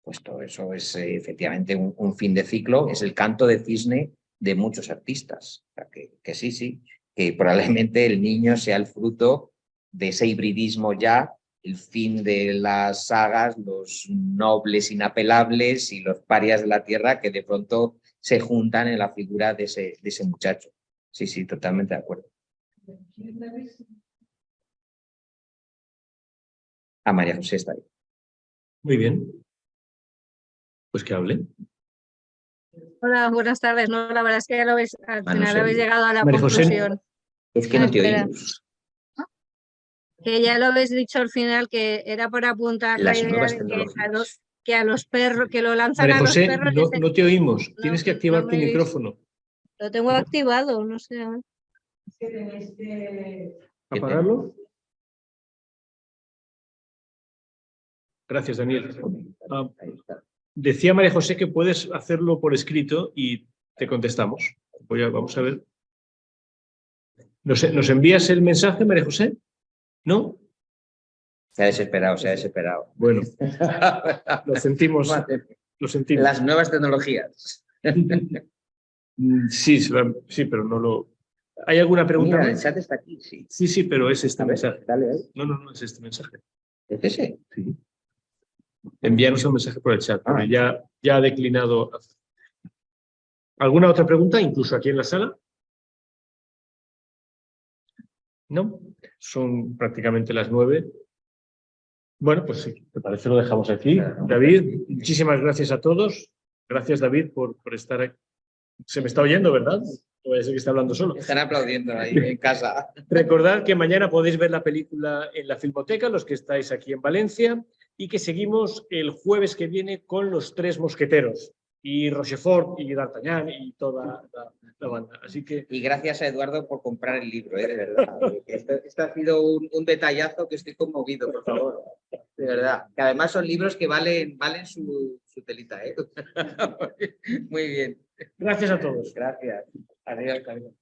Speaker 2: Pues todo eso es efectivamente un fin de ciclo, es el canto de cisne de muchos artistas. O sea, que sí, que probablemente el niño sea el fruto de ese hibridismo ya, el fin de las sagas, los nobles inapelables y los parias de la tierra que de pronto se juntan en la figura de ese muchacho. Sí, totalmente de acuerdo. A María José está ahí.
Speaker 1: Muy bien. Pues que hable.
Speaker 4: Hola, buenas tardes. No, la verdad es que ya lo veis, al
Speaker 2: Manos
Speaker 4: final habéis llegado a la
Speaker 1: María José.
Speaker 4: conclusión.
Speaker 2: Es que no te
Speaker 4: Espera.
Speaker 2: oímos.
Speaker 4: Que ya lo habéis dicho al final, que era por apuntar
Speaker 2: Las
Speaker 4: la idea
Speaker 2: nuevas
Speaker 4: de
Speaker 2: tecnologías.
Speaker 4: que a los perros, que lo lanzan
Speaker 1: María
Speaker 4: a los
Speaker 1: José,
Speaker 4: perros.
Speaker 1: no te oímos.
Speaker 4: No,
Speaker 1: Tienes que
Speaker 4: no
Speaker 1: activar
Speaker 4: me
Speaker 1: tu
Speaker 4: oís.
Speaker 1: micrófono.
Speaker 4: Lo tengo activado, no sé.
Speaker 1: ¿Apagarlo? Gracias, Daniel.
Speaker 2: Ahí está.
Speaker 1: Decía María José que puedes hacerlo por escrito y te contestamos. Vamos a ver. ¿Nos envías el mensaje, María José? ¿No?
Speaker 2: Se ha desesperado.
Speaker 1: Bueno, lo sentimos. Lo sentimos.
Speaker 2: Las nuevas tecnologías.
Speaker 1: Sí, pero no lo... ¿Hay alguna pregunta?
Speaker 2: Mira, el
Speaker 1: más?
Speaker 2: chat está aquí, sí.
Speaker 1: Sí, pero es este
Speaker 2: A ver,
Speaker 1: mensaje.
Speaker 2: dale ahí.
Speaker 1: No, es este mensaje.
Speaker 2: ¿Es ese?
Speaker 1: Sí. envíanos un mensaje por el chat, porque ya ha declinado. ¿Alguna otra pregunta, incluso aquí en la sala? ¿No? Son prácticamente las 9. Bueno, pues si te parece lo dejamos aquí. David, muchísimas gracias a todos. Gracias, David, por estar aquí. Se me está oyendo, ¿verdad? No voy a decir que está hablando solo.
Speaker 2: Están aplaudiendo ahí en casa.
Speaker 1: Recordad que mañana podéis ver la película en la Filmoteca, los que estáis aquí en Valencia, y que seguimos el jueves que viene con Los Tres Mosqueteros, y Rochefort, y D'Artagnan, y toda la banda. Así que...
Speaker 2: Y gracias a Eduardo por comprar el libro, de verdad. Esto ha sido un detallazo que estoy conmovido, por favor. De verdad. Que además son libros que valen su telita, ¿eh? Muy bien.
Speaker 1: Gracias a todos.
Speaker 2: Gracias. Adiós, Carlos.